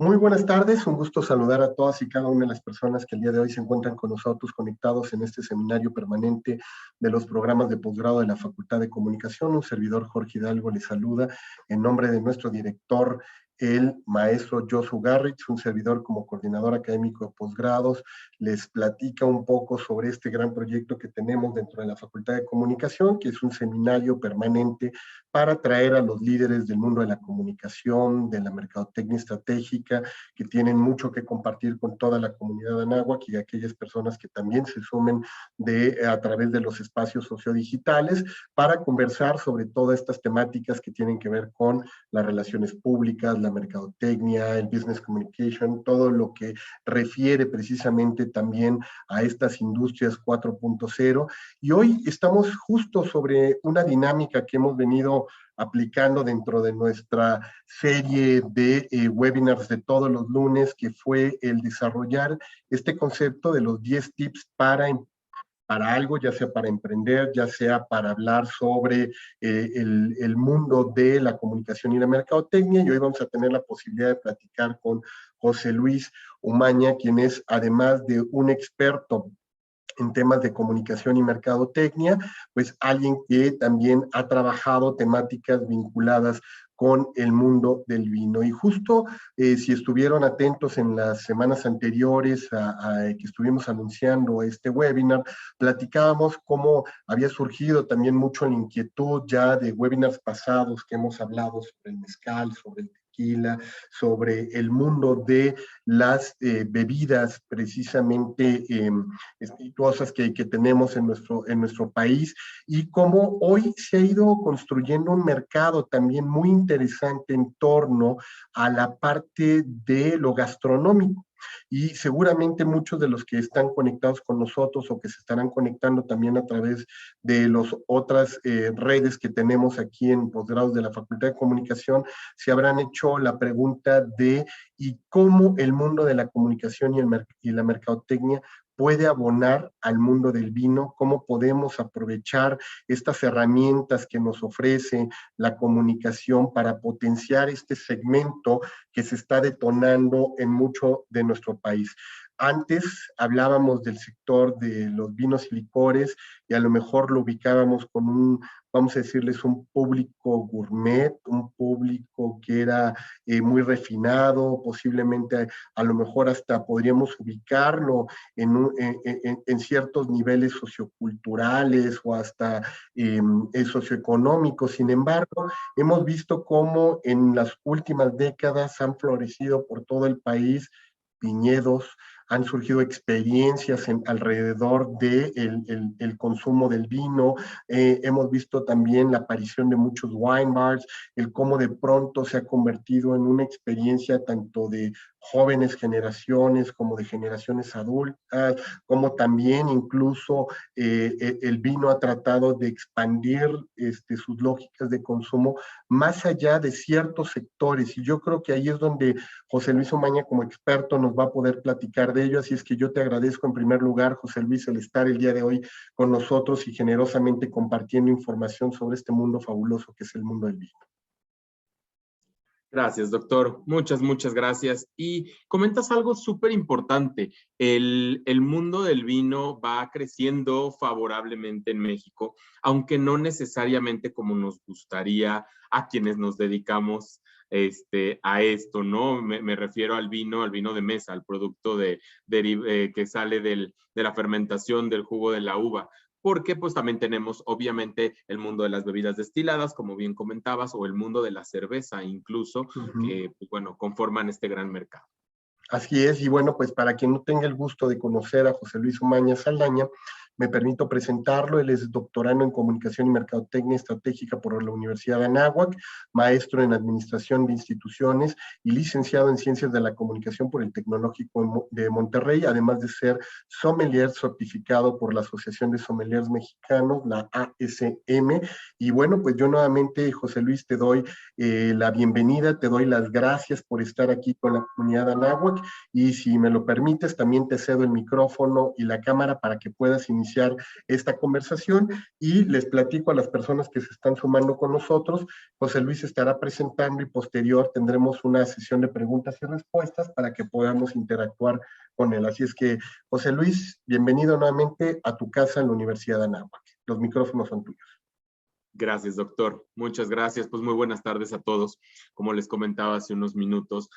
Muy buenas tardes, un gusto saludar a todas y cada una de las personas que el día de hoy se encuentran con nosotros conectados en este seminario permanente de los programas de posgrado de la Facultad de Comunicación. Un servidor, Jorge Hidalgo, les saluda en nombre de nuestro director, el maestro Josu Garrix, un servidor como coordinador académico de posgrados, les platica un poco sobre este gran proyecto que tenemos dentro de la Facultad de Comunicación, que es un seminario permanente para traer a los líderes del mundo de la comunicación, de la mercadotecnia estratégica, que tienen mucho que compartir con toda la comunidad anáhuac y aquellas personas que también se sumen a través de los espacios sociodigitales para conversar sobre todas estas temáticas que tienen que ver con las relaciones públicas, la mercadotecnia, el business communication, todo lo que refiere precisamente también a estas industrias 4.0. Y hoy estamos justo sobre una dinámica que hemos venido aplicando dentro de nuestra serie de webinars de todos los lunes, que fue el desarrollar este concepto de los 10 tips para algo, ya sea para emprender, ya sea para hablar sobre el mundo de la comunicación y la mercadotecnia. Y hoy vamos a tener la posibilidad de platicar con José Luis Umaña, quien es, además de un experto en temas de comunicación y mercadotecnia, pues alguien que también ha trabajado temáticas vinculadas con el mundo del vino. Y justo si estuvieron atentos en las semanas anteriores que estuvimos anunciando este webinar, platicábamos cómo había surgido también mucho la inquietud ya de webinars pasados que hemos hablado sobre el mezcal, sobre el tequila, sobre el mundo de las bebidas precisamente espirituosas que tenemos en nuestro país, y cómo hoy se ha ido construyendo un mercado también muy interesante en torno a la parte de lo gastronómico. Y seguramente muchos de los que están conectados con nosotros o que se estarán conectando también a través de las otras redes que tenemos aquí en posgrados de la Facultad de Comunicación, se habrán hecho la pregunta de ¿y cómo el mundo de la comunicación y la mercadotecnia puede abonar al mundo del vino? ¿Cómo podemos aprovechar estas herramientas que nos ofrece la comunicación para potenciar este segmento que se está detonando en mucho de nuestro país? Antes hablábamos del sector de los vinos y licores y a lo mejor lo ubicábamos con vamos a decirles, un público gourmet, un público que era muy refinado, posiblemente a lo mejor hasta podríamos ubicarlo en ciertos niveles socioculturales o hasta socioeconómicos. Sin embargo, hemos visto cómo en las últimas décadas han florecido por todo el país viñedos, han surgido experiencias alrededor del consumo del vino. Hemos visto también la aparición de muchos wine bars, el cómo de pronto se ha convertido en una experiencia tanto de jóvenes generaciones como de generaciones adultas, como también incluso el vino ha tratado de expandir sus lógicas de consumo más allá de ciertos sectores. Y yo creo que ahí es donde José Luis Umaña, como experto, nos va a poder platicar de ello. Así es que yo te agradezco en primer lugar, José Luis, el estar el día de hoy con nosotros y generosamente compartiendo información sobre este mundo fabuloso que es el mundo del vino. Gracias, doctor. Muchas gracias. Y comentas algo súper importante. El mundo del vino va creciendo favorablemente en México, aunque no necesariamente como nos gustaría a quienes nos dedicamos a esto, ¿no? Me refiero al vino de mesa, al producto que sale de la fermentación del jugo de la uva. Porque pues también tenemos obviamente el mundo de las bebidas destiladas, como bien comentabas, o el mundo de la cerveza incluso, que pues, bueno, conforman este gran mercado. Así es, y bueno, pues para quien no tenga el gusto de conocer a José Luis Umaña Saldaña, me permito presentarlo. Él es doctorando en Comunicación y Mercadotecnia Estratégica por la Universidad de Anáhuac, maestro en Administración de Instituciones y licenciado en Ciencias de la Comunicación por el Tecnológico de Monterrey, además de ser sommelier certificado por la Asociación de Sommeliers Mexicanos, la ASM. Y bueno, pues yo nuevamente, José Luis, te doy la bienvenida, te doy las gracias por estar aquí con la comunidad Anáhuac, y si me lo permites, también te cedo el micrófono y la cámara para que puedas iniciar iniciar esta conversación y les platico a las personas que se están sumando con nosotros. José Luis estará presentando y posterior tendremos una sesión de preguntas y respuestas para que podamos interactuar con él. Así es que, José Luis, bienvenido nuevamente a tu casa en la Universidad de Anáhuac. Los micrófonos son tuyos. Gracias, doctor. Muchas gracias. Pues muy buenas tardes a todos. Como les comentaba hace unos minutos,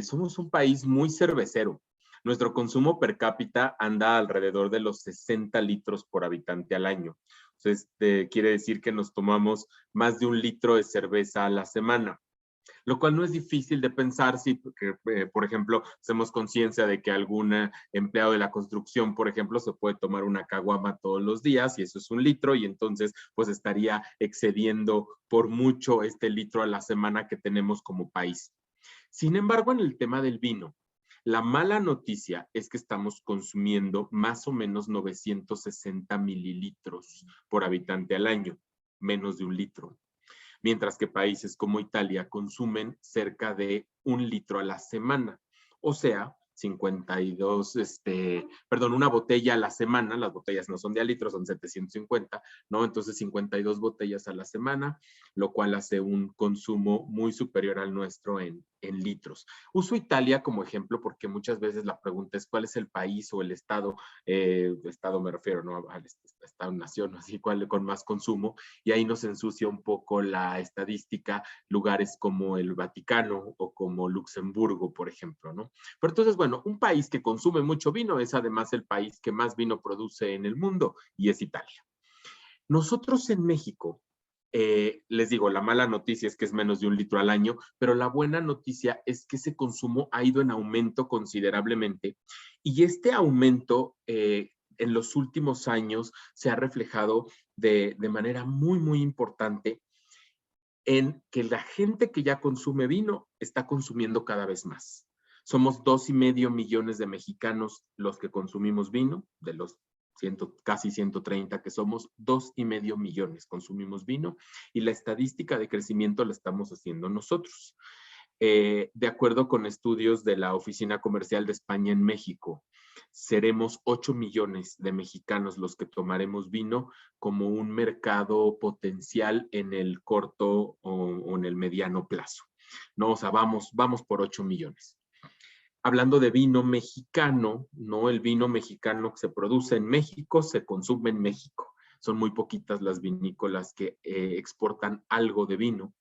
somos un país muy cervecero. Nuestro consumo per cápita anda alrededor de los 60 litros por habitante al año. Entonces, quiere decir que nos tomamos más de 1 litro de cerveza a la semana, lo cual no es difícil de pensar si, por ejemplo, hacemos conciencia de que algún empleado de la construcción, por ejemplo, se puede tomar una caguama todos los días y eso es 1 litro y entonces pues estaría excediendo por mucho este litro a la semana que tenemos como país. Sin embargo, en el tema del vino, la mala noticia es que estamos consumiendo más o menos 960 mililitros por habitante al año, menos de 1 litro. Mientras que países como Italia consumen cerca de 1 litro a la semana. O sea, 52, una botella a la semana, las botellas no son de a litro, son 750, ¿no? Entonces 52 botellas a la semana, lo cual hace un consumo muy superior al nuestro en litros. Uso Italia como ejemplo porque muchas veces la pregunta es ¿cuál es el país o el estado? Estado me refiero, ¿no? Al estado-nación, así cuál con más consumo, y ahí nos ensucia un poco la estadística, lugares como el Vaticano o como Luxemburgo, por ejemplo, ¿no? Pero entonces, bueno, un país que consume mucho vino es además el país que más vino produce en el mundo y es Italia. Nosotros en México, les digo, la mala noticia es que es menos de 1 litro al año, pero la buena noticia es que ese consumo ha ido en aumento considerablemente y este aumento en los últimos años se ha reflejado de manera muy, muy importante en que la gente que ya consume vino está consumiendo cada vez más. Somos 2,5 millones de mexicanos los que consumimos vino, de los casi 130 que somos, 2,5 millones consumimos vino y la estadística de crecimiento la estamos haciendo nosotros. De acuerdo con estudios de la Oficina Comercial de España en México, seremos 8 millones de mexicanos los que tomaremos vino como un mercado potencial en el corto o en el mediano plazo. No, o sea, vamos por 8 millones. Hablando de vino mexicano, no, el vino mexicano que se produce en México se consume en México. Son muy poquitas las vinícolas que exportan algo de vino.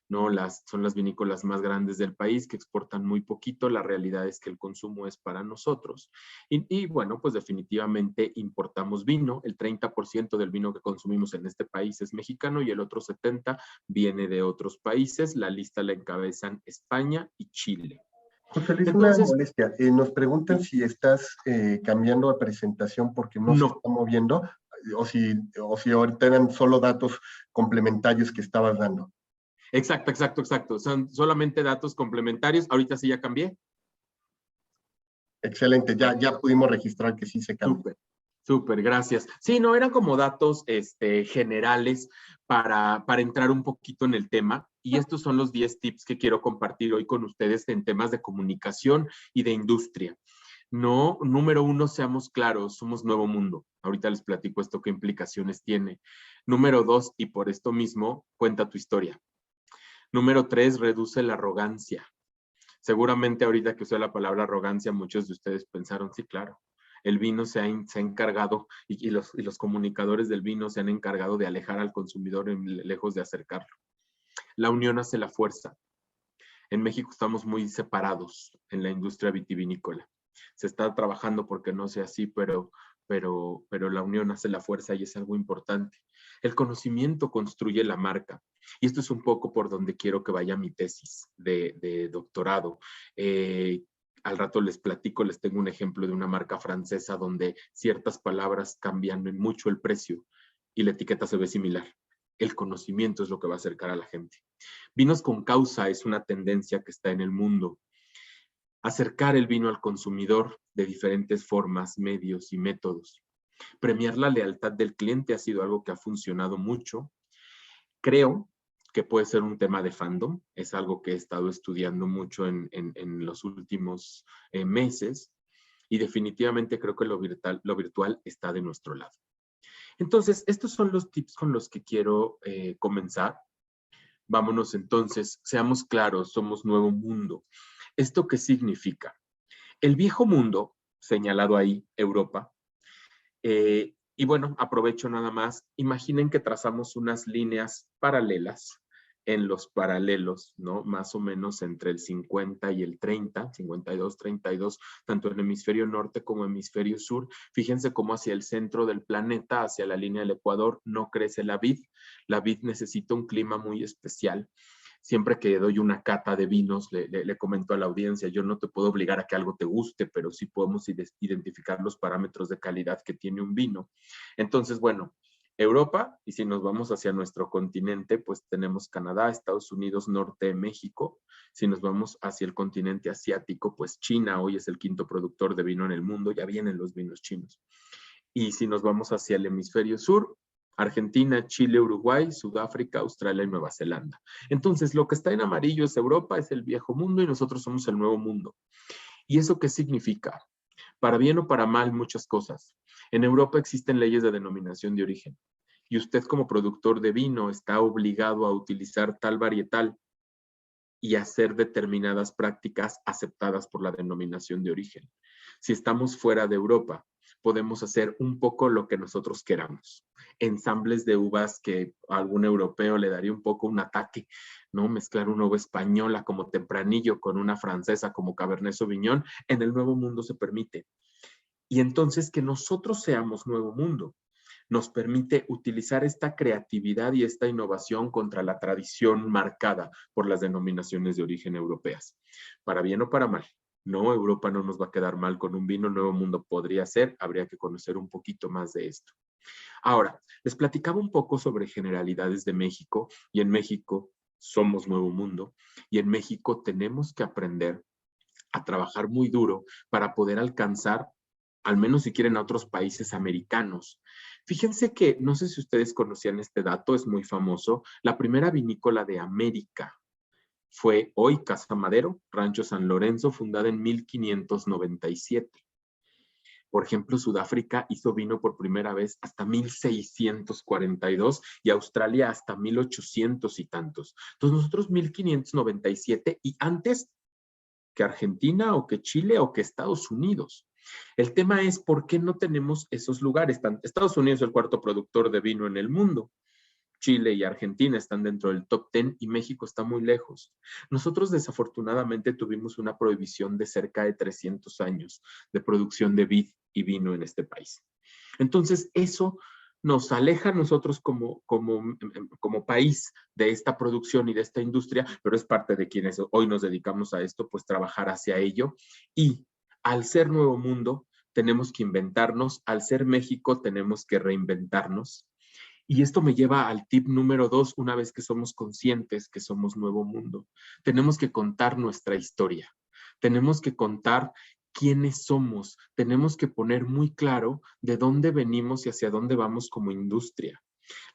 ¿No? Son las vinícolas más grandes del país que exportan muy poquito. La realidad es que el consumo es para nosotros. Y bueno, pues definitivamente importamos vino. El 30% del vino que consumimos en este país es mexicano y el otro 70% viene de otros países. La lista la encabezan España y Chile. José Luis, una molestia. Nos preguntan si estás cambiando de presentación porque no se está moviendo o si ahorita eran solo datos complementarios que estabas dando. Exacto. Son solamente datos complementarios. Ahorita sí ya cambié. Excelente, ya pudimos registrar que sí se cambió. Súper, gracias. Sí, no, eran como datos generales para entrar un poquito en el tema. Y estos son los 10 tips que quiero compartir hoy con ustedes en temas de comunicación y de industria. No, número 1, seamos claros, somos nuevo mundo. Ahorita les platico esto qué implicaciones tiene. Número 2, y por esto mismo, cuenta tu historia. Número 3, reduce la arrogancia. Seguramente ahorita que usé la palabra arrogancia, muchos de ustedes pensaron, sí, claro, el vino se ha encargado y los comunicadores del vino se han encargado de alejar al consumidor lejos de acercarlo. La unión hace la fuerza. En México estamos muy separados en la industria vitivinícola. Se está trabajando porque no sea así, pero la unión hace la fuerza y es algo importante. El conocimiento construye la marca. Y esto es un poco por donde quiero que vaya mi tesis de doctorado. Al rato les platico, les tengo un ejemplo de una marca francesa donde ciertas palabras cambian mucho el precio y la etiqueta se ve similar. El conocimiento es lo que va a acercar a la gente. Vinos con causa es una tendencia que está en el mundo. Acercar el vino al consumidor de diferentes formas, medios y métodos. Premiar la lealtad del cliente ha sido algo que ha funcionado mucho. Creo que puede ser un tema de fandom, es algo que he estado estudiando mucho en los últimos meses. y definitivamente creo que lo virtual está de nuestro lado. Entonces, estos son los tips con los que quiero comenzar. Vámonos entonces, seamos claros, somos nuevo mundo. ¿Esto qué significa? El viejo mundo, señalado ahí, Europa, y bueno, aprovecho nada más, imaginen que trazamos unas líneas paralelas en los paralelos, ¿no? Más o menos entre el 50 y el 30, 52, 32, tanto en hemisferio norte como hemisferio sur. Fíjense cómo hacia el centro del planeta, hacia la línea del Ecuador, no crece la vid. La vid necesita un clima muy especial. Siempre que doy una cata de vinos, le comento a la audiencia, yo no te puedo obligar a que algo te guste, pero sí podemos identificar los parámetros de calidad que tiene un vino. Entonces, bueno, Europa, y si nos vamos hacia nuestro continente, pues tenemos Canadá, Estados Unidos, Norte, México. Si nos vamos hacia el continente asiático, pues China hoy es el quinto productor de vino en el mundo, ya vienen los vinos chinos. Y si nos vamos hacia el hemisferio sur, Argentina, Chile, Uruguay, Sudáfrica, Australia y Nueva Zelanda. Entonces, lo que está en amarillo es Europa, es el viejo mundo y nosotros somos el nuevo mundo. ¿Y eso qué significa? Para bien o para mal, muchas cosas. En Europa existen leyes de denominación de origen y usted como productor de vino está obligado a utilizar tal varietal y hacer determinadas prácticas aceptadas por la denominación de origen. Si estamos fuera de Europa, podemos hacer un poco lo que nosotros queramos. Ensambles de uvas que a algún europeo le daría un poco un ataque, ¿no? Mezclar una uva española como Tempranillo con una francesa como Cabernet Sauvignon, en el Nuevo Mundo se permite. Y entonces que nosotros seamos Nuevo Mundo nos permite utilizar esta creatividad y esta innovación contra la tradición marcada por las denominaciones de origen europeas. Para bien o para mal. No, Europa no nos va a quedar mal con un vino, Nuevo Mundo podría ser, habría que conocer un poquito más de esto. Ahora, les platicaba un poco sobre generalidades de México, y en México somos Nuevo Mundo, y en México tenemos que aprender a trabajar muy duro para poder alcanzar, al menos si quieren, a otros países americanos. Fíjense que, no sé si ustedes conocían este dato, es muy famoso, la primera vinícola de América fue hoy Casa Madero, Rancho San Lorenzo, fundada en 1597. Por ejemplo, Sudáfrica hizo vino por primera vez hasta 1642 y Australia hasta 1800 y tantos. Entonces nosotros 1597 y antes que Argentina o que Chile o que Estados Unidos. El tema es por qué no tenemos esos lugares. Estados Unidos es el cuarto productor de vino en el mundo. Chile y Argentina están dentro del top 10 y México está muy lejos. Nosotros desafortunadamente tuvimos una prohibición de cerca de 300 años de producción de vid y vino en este país. Entonces, eso nos aleja a nosotros como país de esta producción y de esta industria, pero es parte de quienes hoy nos dedicamos a esto, pues trabajar hacia ello. Y al ser Nuevo Mundo, tenemos que inventarnos, al ser México, tenemos que reinventarnos. Y esto me lleva al tip número 2, una vez que somos conscientes que somos Nuevo Mundo. Tenemos que contar nuestra historia. Tenemos que contar quiénes somos. Tenemos que poner muy claro de dónde venimos y hacia dónde vamos como industria.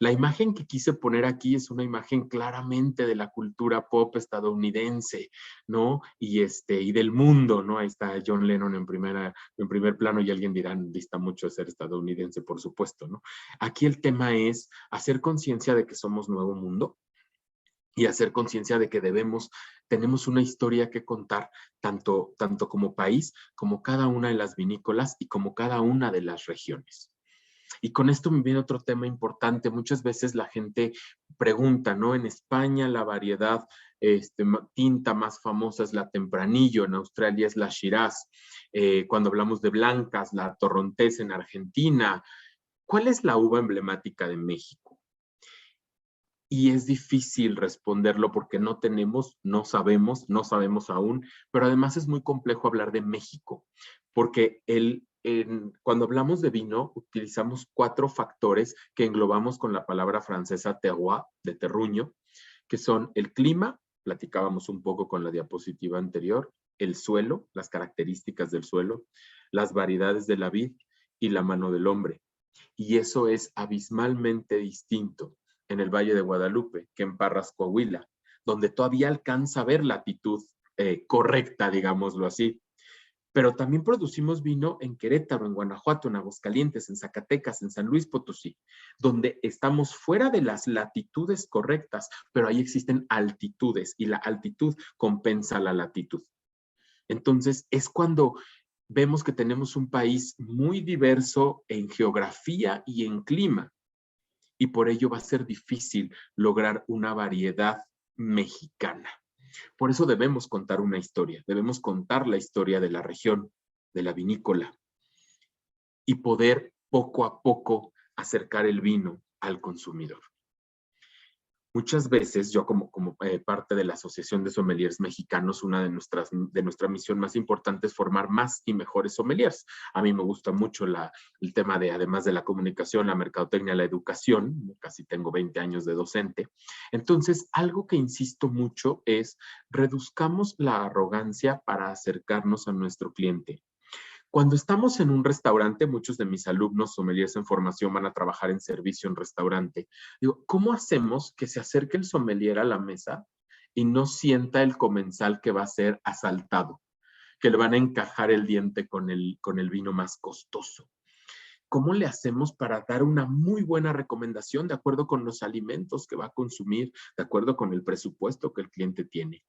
La imagen que quise poner aquí es una imagen claramente de la cultura pop estadounidense, ¿no? Y del mundo, ¿no? Ahí está John Lennon en primer plano y alguien dirá, dista mucho de ser estadounidense, por supuesto, ¿no? Aquí el tema es hacer conciencia de que somos nuevo mundo y hacer conciencia de que tenemos una historia que contar, tanto como país, como cada una de las vinícolas y como cada una de las regiones. Y con esto me viene otro tema importante. Muchas veces la gente pregunta, ¿no? En España la variedad tinta más famosa es la Tempranillo, en Australia es la Shiraz. Cuando hablamos de blancas, la Torrontés en Argentina. ¿Cuál es la uva emblemática de México? Y es difícil responderlo porque no sabemos aún, pero además es muy complejo hablar de México, porque cuando hablamos de vino utilizamos 4 factores que englobamos con la palabra francesa terroir, de terruño, que son el clima, platicábamos un poco con la diapositiva anterior, el suelo, las características del suelo, las variedades de la vid y la mano del hombre. Y eso es abismalmente distinto en el Valle de Guadalupe que en Parras, Coahuila, donde todavía alcanza a ver latitud correcta, digámoslo así. Pero también producimos vino en Querétaro, en Guanajuato, en Aguascalientes, en Zacatecas, en San Luis Potosí, donde estamos fuera de las latitudes correctas, pero ahí existen altitudes y la altitud compensa la latitud. Entonces, es cuando vemos que tenemos un país muy diverso en geografía y en clima, y por ello va a ser difícil lograr una variedad mexicana. Por eso debemos contar una historia, debemos contar la historia de la región, de la vinícola, y poder poco a poco acercar el vino al consumidor. Muchas veces, yo como parte de la Asociación de Sommeliers Mexicanos, una de nuestra misión más importante es formar más y mejores sommeliers. A mí me gusta mucho el tema de, además de la comunicación, la mercadotecnia, la educación, casi tengo 20 años de docente. Entonces, algo que insisto mucho es reduzcamos la arrogancia para acercarnos a nuestro cliente. Cuando estamos en un restaurante, muchos de mis alumnos sommeliers en formación van a trabajar en servicio en restaurante. Digo, ¿cómo hacemos que se acerque el sommelier a la mesa y no sienta el comensal que va a ser asaltado, que le van a encajar el diente con el vino más costoso? ¿Cómo le hacemos para dar una muy buena recomendación de acuerdo con los alimentos que va a consumir, de acuerdo con el presupuesto que el cliente tiene?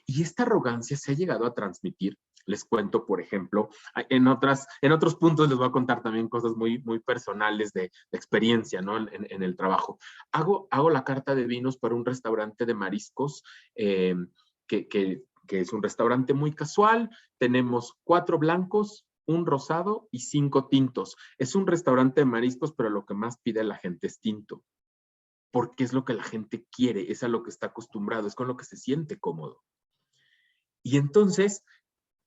Y esta arrogancia se ha llegado a transmitir. Les cuento, por ejemplo, en otros puntos les voy a contar también cosas muy, muy personales de experiencia, ¿no? En el trabajo. Hago la carta de vinos para un restaurante de mariscos que es un restaurante muy casual. Tenemos 4 blancos, un rosado y 5 tintos. Es un restaurante de mariscos, pero lo que más pide la gente es tinto, porque es lo que la gente quiere, es a lo que está acostumbrado, es con lo que se siente cómodo. Y entonces,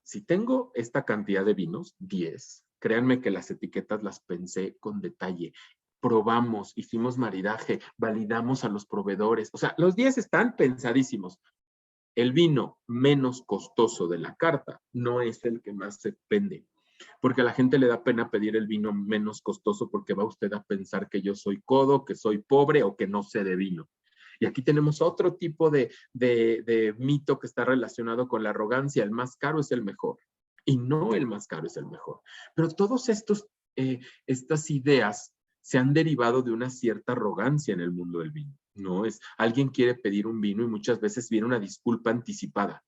si tengo esta cantidad de vinos, 10, créanme que las etiquetas las pensé con detalle. Probamos, hicimos maridaje, validamos a los proveedores. O sea, los 10 están pensadísimos. El vino menos costoso de la carta no es el que más se vende, porque a la gente le da pena pedir el vino menos costoso porque va usted a pensar que yo soy codo, que soy pobre o que no sé de vino. Y aquí tenemos otro tipo de mito que está relacionado con la arrogancia. El más caro es el mejor. Y no el más caro es el mejor. Pero todas estas ideas se han derivado de una cierta arrogancia en el mundo del vino. No es, alguien quiere pedir un vino y muchas veces viene una disculpa anticipada.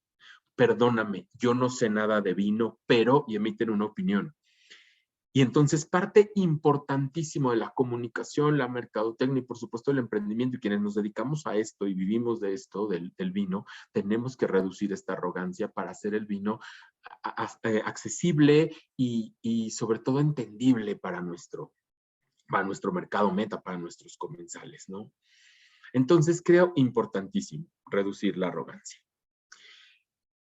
Perdóname, yo no sé nada de vino, pero, y emiten una opinión. Y entonces parte importantísimo de la comunicación, la mercadotecnia y por supuesto el emprendimiento y quienes nos dedicamos a esto y vivimos de esto, del vino, tenemos que reducir esta arrogancia para hacer el vino accesible y sobre todo entendible para nuestro mercado meta, para nuestros comensales, ¿no? Entonces creo importantísimo reducir la arrogancia.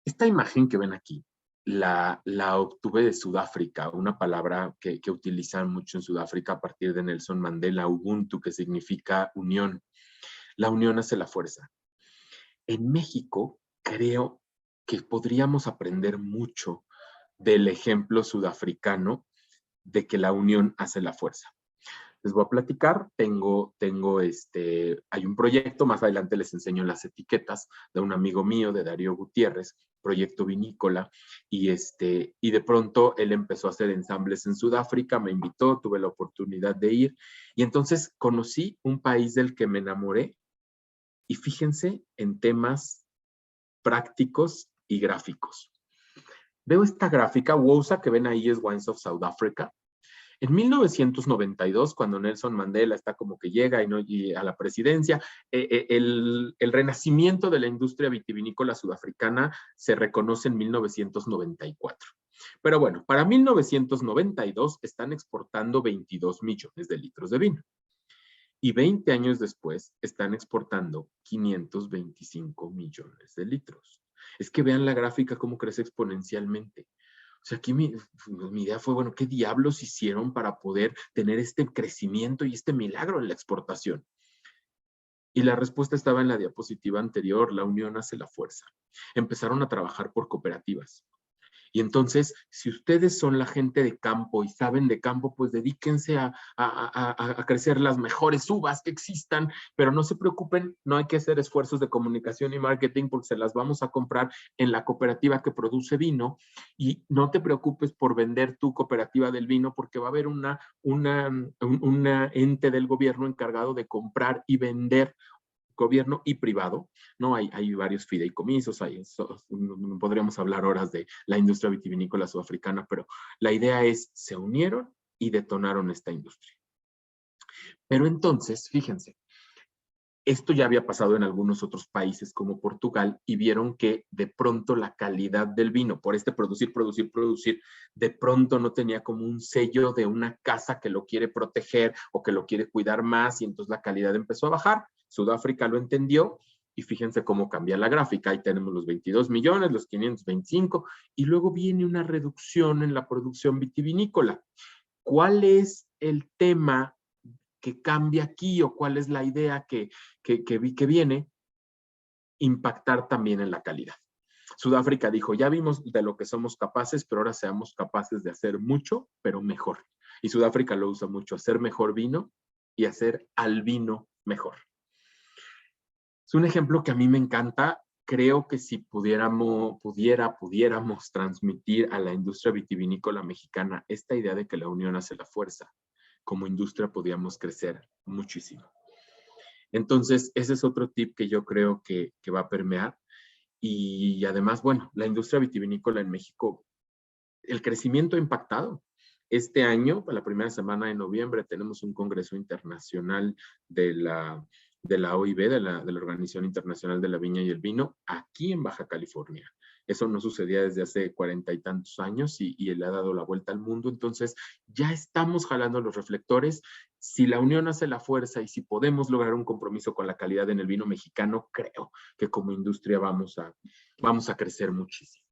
Esta imagen que ven aquí, la obtuve de Sudáfrica, una palabra que utilizan mucho en Sudáfrica a partir de Nelson Mandela, Ubuntu, que significa unión. La unión hace la fuerza. En México, creo que podríamos aprender mucho del ejemplo sudafricano de que la unión hace la fuerza. Les voy a platicar, hay un proyecto, más adelante les enseño las etiquetas de un amigo mío, de Darío Gutiérrez, proyecto vinícola, y de pronto él empezó a hacer ensambles en Sudáfrica, me invitó, tuve la oportunidad de ir, y entonces conocí un país del que me enamoré, y fíjense en temas prácticos y gráficos. Veo esta gráfica, WOSA, que ven ahí es Wines of South Africa. En 1992, cuando Nelson Mandela está como que llega y a la presidencia, el renacimiento de la industria vitivinícola sudafricana se reconoce en 1994. Pero bueno, para 1992 están exportando 22 millones de litros de vino. Y 20 años después están exportando 525 millones de litros. Es que vean la gráfica cómo crece exponencialmente. O sea, aquí mi idea fue, bueno, ¿qué diablos hicieron para poder tener este crecimiento y este milagro en la exportación? Y la respuesta estaba en la diapositiva anterior, la unión hace la fuerza. Empezaron a trabajar por cooperativas. Y entonces, si ustedes son la gente de campo y saben de campo, pues dedíquense a crecer las mejores uvas que existan, pero no se preocupen, no hay que hacer esfuerzos de comunicación y marketing porque se las vamos a comprar en la cooperativa que produce vino, y no te preocupes por vender tu cooperativa del vino porque va a haber una ente del gobierno encargado de comprar y vender, gobierno y privado, ¿no? Hay varios fideicomisos, podríamos hablar horas de la industria vitivinícola sudafricana, pero la idea es, se unieron y detonaron esta industria. Pero entonces, fíjense, esto ya había pasado en algunos otros países como Portugal y vieron que de pronto la calidad del vino, por producir, de pronto no tenía como un sello de una casa que lo quiere proteger o que lo quiere cuidar más, y entonces la calidad empezó a bajar. Sudáfrica lo entendió y fíjense cómo cambia la gráfica. Ahí tenemos los 22 millones, los 525, y luego viene una reducción en la producción vitivinícola. ¿Cuál es el tema que cambia aquí, o cuál es la idea que viene? Impactar también en la calidad. Sudáfrica dijo, ya vimos de lo que somos capaces, pero ahora seamos capaces de hacer mucho, pero mejor. Y Sudáfrica lo usa mucho, hacer mejor vino y hacer al vino mejor. Es un ejemplo que a mí me encanta. Creo que si pudiéramos transmitir a la industria vitivinícola mexicana esta idea de que la unión hace la fuerza, como industria podríamos crecer muchísimo. Entonces, ese es otro tip que yo creo que va a permear. Y además, bueno, la industria vitivinícola en México, el crecimiento ha impactado. Este año, la primera semana de noviembre, tenemos un congreso internacional de la OIV, de la Organización Internacional de la Viña y el Vino, aquí en Baja California. Eso no sucedía desde hace 40 y tantos años y le ha dado la vuelta al mundo. Entonces, ya estamos jalando los reflectores. Si la unión hace la fuerza y si podemos lograr un compromiso con la calidad en el vino mexicano, creo que como industria vamos a crecer muchísimo.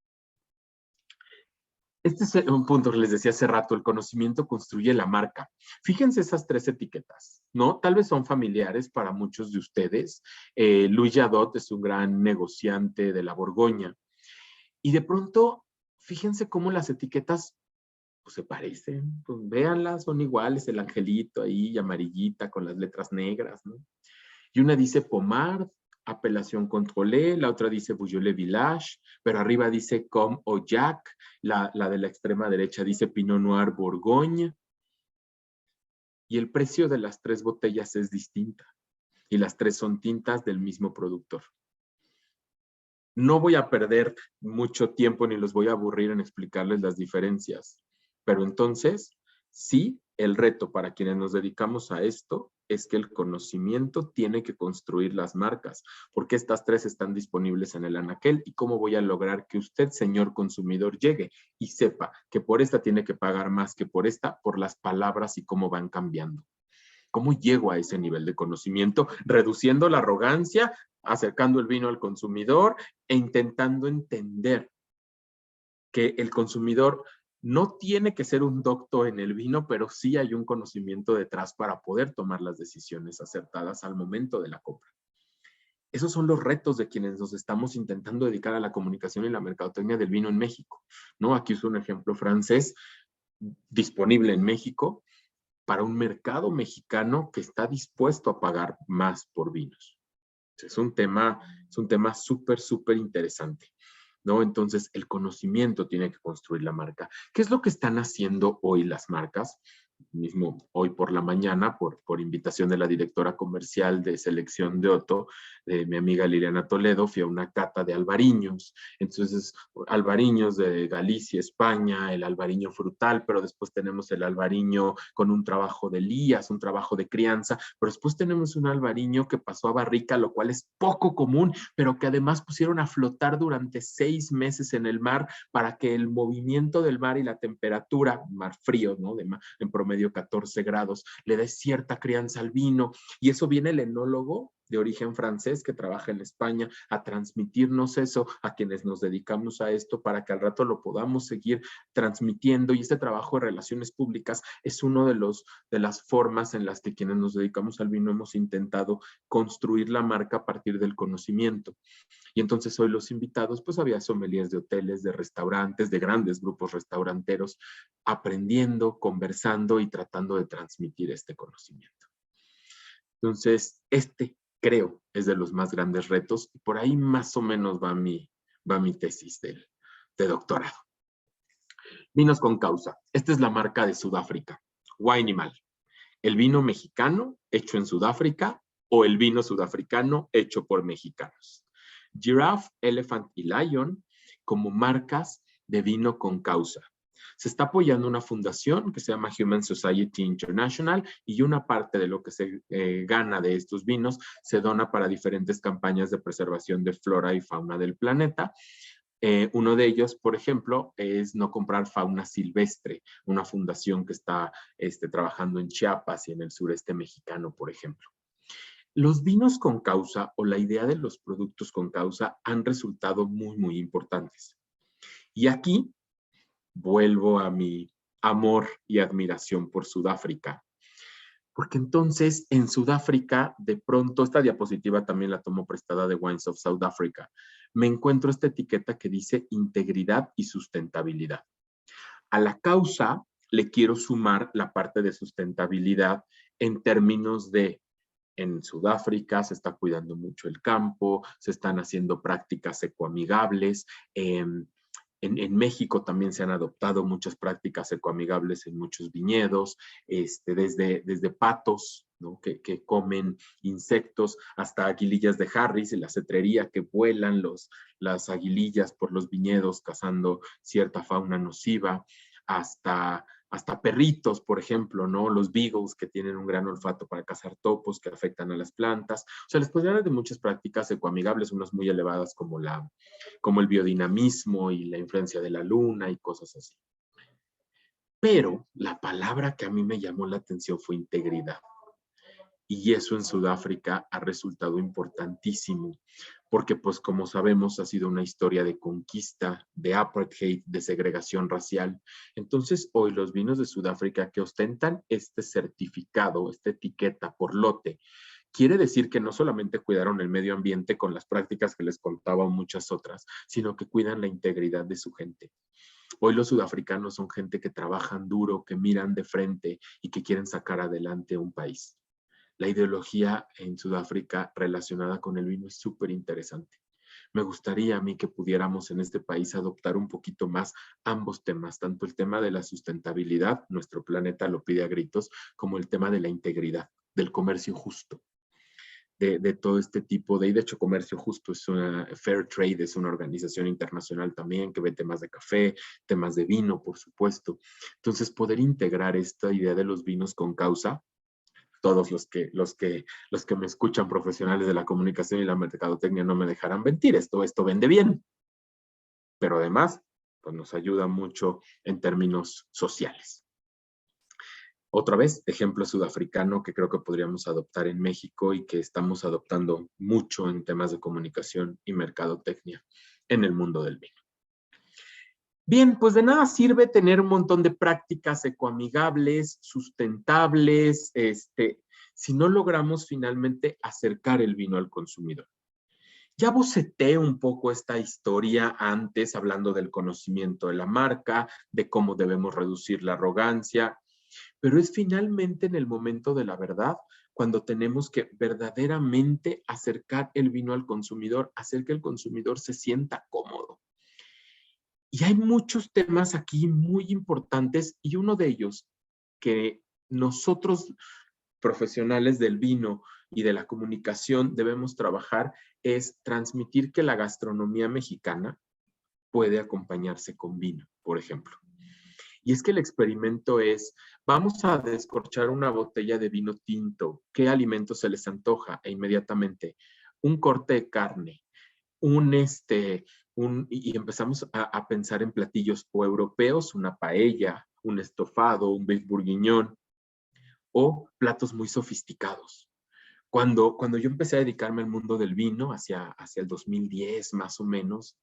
Este es un punto que les decía hace rato, el conocimiento construye la marca. Fíjense esas 3 etiquetas, ¿no? Tal vez son familiares para muchos de ustedes. Louis Jadot es un gran negociante de la Borgoña. Y de pronto, fíjense cómo las etiquetas pues, se parecen. Pues, véanlas, son iguales, el angelito ahí, amarillita, con las letras negras, ¿no? Y una dice Pomard, apelación controlée, la otra dice Beaujolais Village, pero arriba dice Com o Jack, la de la extrema derecha dice Pinot Noir Borgoña. Y el precio de las 3 botellas es distinta. Y las 3 son tintas del mismo productor. No voy a perder mucho tiempo ni los voy a aburrir en explicarles las diferencias. Pero entonces, sí, el reto para quienes nos dedicamos a esto es que el conocimiento tiene que construir las marcas, porque estas 3 están disponibles en el anaquel. ¿Y cómo voy a lograr que usted, señor consumidor, llegue y sepa que por esta tiene que pagar más que por esta, por las palabras y cómo van cambiando? ¿Cómo llego a ese nivel de conocimiento? Reduciendo la arrogancia, acercando el vino al consumidor e intentando entender que el consumidor no tiene que ser un doctor en el vino, pero sí hay un conocimiento detrás para poder tomar las decisiones acertadas al momento de la compra. Esos son los retos de quienes nos estamos intentando dedicar a la comunicación y la mercadotecnia del vino en México, ¿no? Aquí es un ejemplo francés disponible en México para un mercado mexicano que está dispuesto a pagar más por vinos. Es un tema súper, súper interesante, ¿no? Entonces, el conocimiento tiene que construir la marca. ¿Qué es lo que están haciendo hoy las marcas? Mismo hoy por la mañana, por invitación de la directora comercial de selección de Otto, mi amiga Liliana Toledo, fui a una cata de albariños. Entonces, albariños de Galicia, España, el albariño frutal, pero después tenemos el albariño con un trabajo de lías, un trabajo de crianza, pero después tenemos un albariño que pasó a barrica, lo cual es poco común, pero que además pusieron a flotar durante 6 meses en el mar para que el movimiento del mar y la temperatura, mar frío, ¿no? En promedio 14 grados, le dé cierta crianza al vino. Y eso viene el enólogo de origen francés que trabaja en España a transmitirnos eso a quienes nos dedicamos a esto para que al rato lo podamos seguir transmitiendo. Y este trabajo de relaciones públicas es uno de las formas en las que quienes nos dedicamos al vino hemos intentado construir la marca a partir del conocimiento. Y entonces hoy los invitados, pues había sommeliers de hoteles, de restaurantes, de grandes grupos restauranteros, aprendiendo, conversando y tratando de transmitir este conocimiento. Entonces, creo es de los más grandes retos y por ahí más o menos va mi tesis de doctorado. Vinos con causa. Esta es la marca de Sudáfrica, Winimal. El vino mexicano hecho en Sudáfrica o el vino sudafricano hecho por mexicanos. Giraffe, Elephant y Lion como marcas de vino con causa. Se está apoyando una fundación que se llama Human Society International y una parte de lo que se gana de estos vinos se dona para diferentes campañas de preservación de flora y fauna del planeta. Uno de ellos, por ejemplo, es no comprar fauna silvestre, una fundación que está trabajando en Chiapas y en el sureste mexicano, por ejemplo. Los vinos con causa o la idea de los productos con causa han resultado muy, muy importantes. Y aquí vuelvo a mi amor y admiración por Sudáfrica. Porque entonces en Sudáfrica, de pronto, esta diapositiva también la tomo prestada de Wines of South Africa, me encuentro esta etiqueta que dice integridad y sustentabilidad. A la causa le quiero sumar la parte de sustentabilidad en términos de en Sudáfrica se está cuidando mucho el campo, se están haciendo prácticas ecoamigables. En México también se han adoptado muchas prácticas ecoamigables en muchos viñedos, desde patos, ¿no? que comen insectos, hasta aguilillas de Harris y la cetrería que vuelan las aguilillas por los viñedos cazando cierta fauna nociva, hasta perritos, por ejemplo, ¿no? Los beagles que tienen un gran olfato para cazar topos que afectan a las plantas. O sea, les puedo hablar de muchas prácticas ecoamigables, unas muy elevadas como el biodinamismo y la influencia de la luna y cosas así. Pero la palabra que a mí me llamó la atención fue integridad. Y eso en Sudáfrica ha resultado importantísimo, porque pues como sabemos ha sido una historia de conquista, de apartheid, de segregación racial. Entonces hoy los vinos de Sudáfrica que ostentan este certificado, esta etiqueta por lote, quiere decir que no solamente cuidaron el medio ambiente con las prácticas que les contaba muchas otras, sino que cuidan la integridad de su gente. Hoy los sudafricanos son gente que trabajan duro, que miran de frente y que quieren sacar adelante un país. La ideología en Sudáfrica relacionada con el vino es súper interesante. Me gustaría a mí que pudiéramos en este país adoptar un poquito más ambos temas, tanto el tema de la sustentabilidad, nuestro planeta lo pide a gritos, como el tema de la integridad, del comercio justo, de todo este tipo de hecho comercio justo es Fair Trade, es una organización internacional también que ve temas de café, temas de vino, por supuesto. Entonces poder integrar esta idea de los vinos con causa, todos los que me escuchan profesionales de la comunicación y la mercadotecnia no me dejarán mentir, esto vende bien, pero además pues nos ayuda mucho en términos sociales. Otra vez, ejemplo sudafricano que creo que podríamos adoptar en México y que estamos adoptando mucho en temas de comunicación y mercadotecnia en el mundo del vino. Bien, pues de nada sirve tener un montón de prácticas ecoamigables, sustentables, si no logramos finalmente acercar el vino al consumidor. Ya boceté un poco esta historia antes, hablando del conocimiento de la marca, de cómo debemos reducir la arrogancia, pero es finalmente en el momento de la verdad cuando tenemos que verdaderamente acercar el vino al consumidor, hacer que el consumidor se sienta cómodo. Y hay muchos temas aquí muy importantes y uno de ellos que nosotros profesionales del vino y de la comunicación debemos trabajar es transmitir que la gastronomía mexicana puede acompañarse con vino, por ejemplo. Y es que el experimento es, vamos a descorchar una botella de vino tinto, ¿qué alimento se les antoja? E inmediatamente, un corte de carne, y empezamos a pensar en platillos o europeos, una paella, un estofado, un beef bourguignon, o platos muy sofisticados, Cuando yo empecé a dedicarme al mundo del vino, hacia el 2010 más o menos,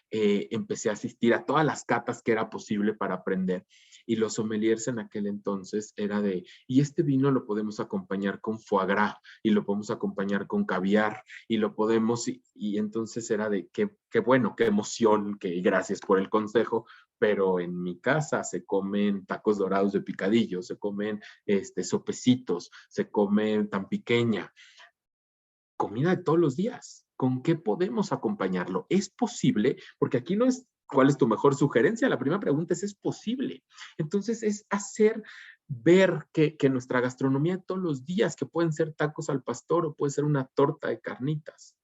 empecé a asistir a todas las catas que era posible para aprender. Y los sommeliers en aquel entonces era de, y este vino lo podemos acompañar con foie gras, y lo podemos acompañar con caviar, y lo podemos, y entonces era de, qué bueno, qué emoción, que gracias por el consejo, pero en mi casa se comen tacos dorados de picadillo, se comen sopecitos, se comen tan pequeña, comida de todos los días. ¿Con qué podemos acompañarlo? ¿Es posible? Porque aquí no es cuál es tu mejor sugerencia. La primera pregunta ¿es posible? Entonces es hacer ver que nuestra gastronomía de todos los días, que pueden ser tacos al pastor o puede ser una torta de carnitas,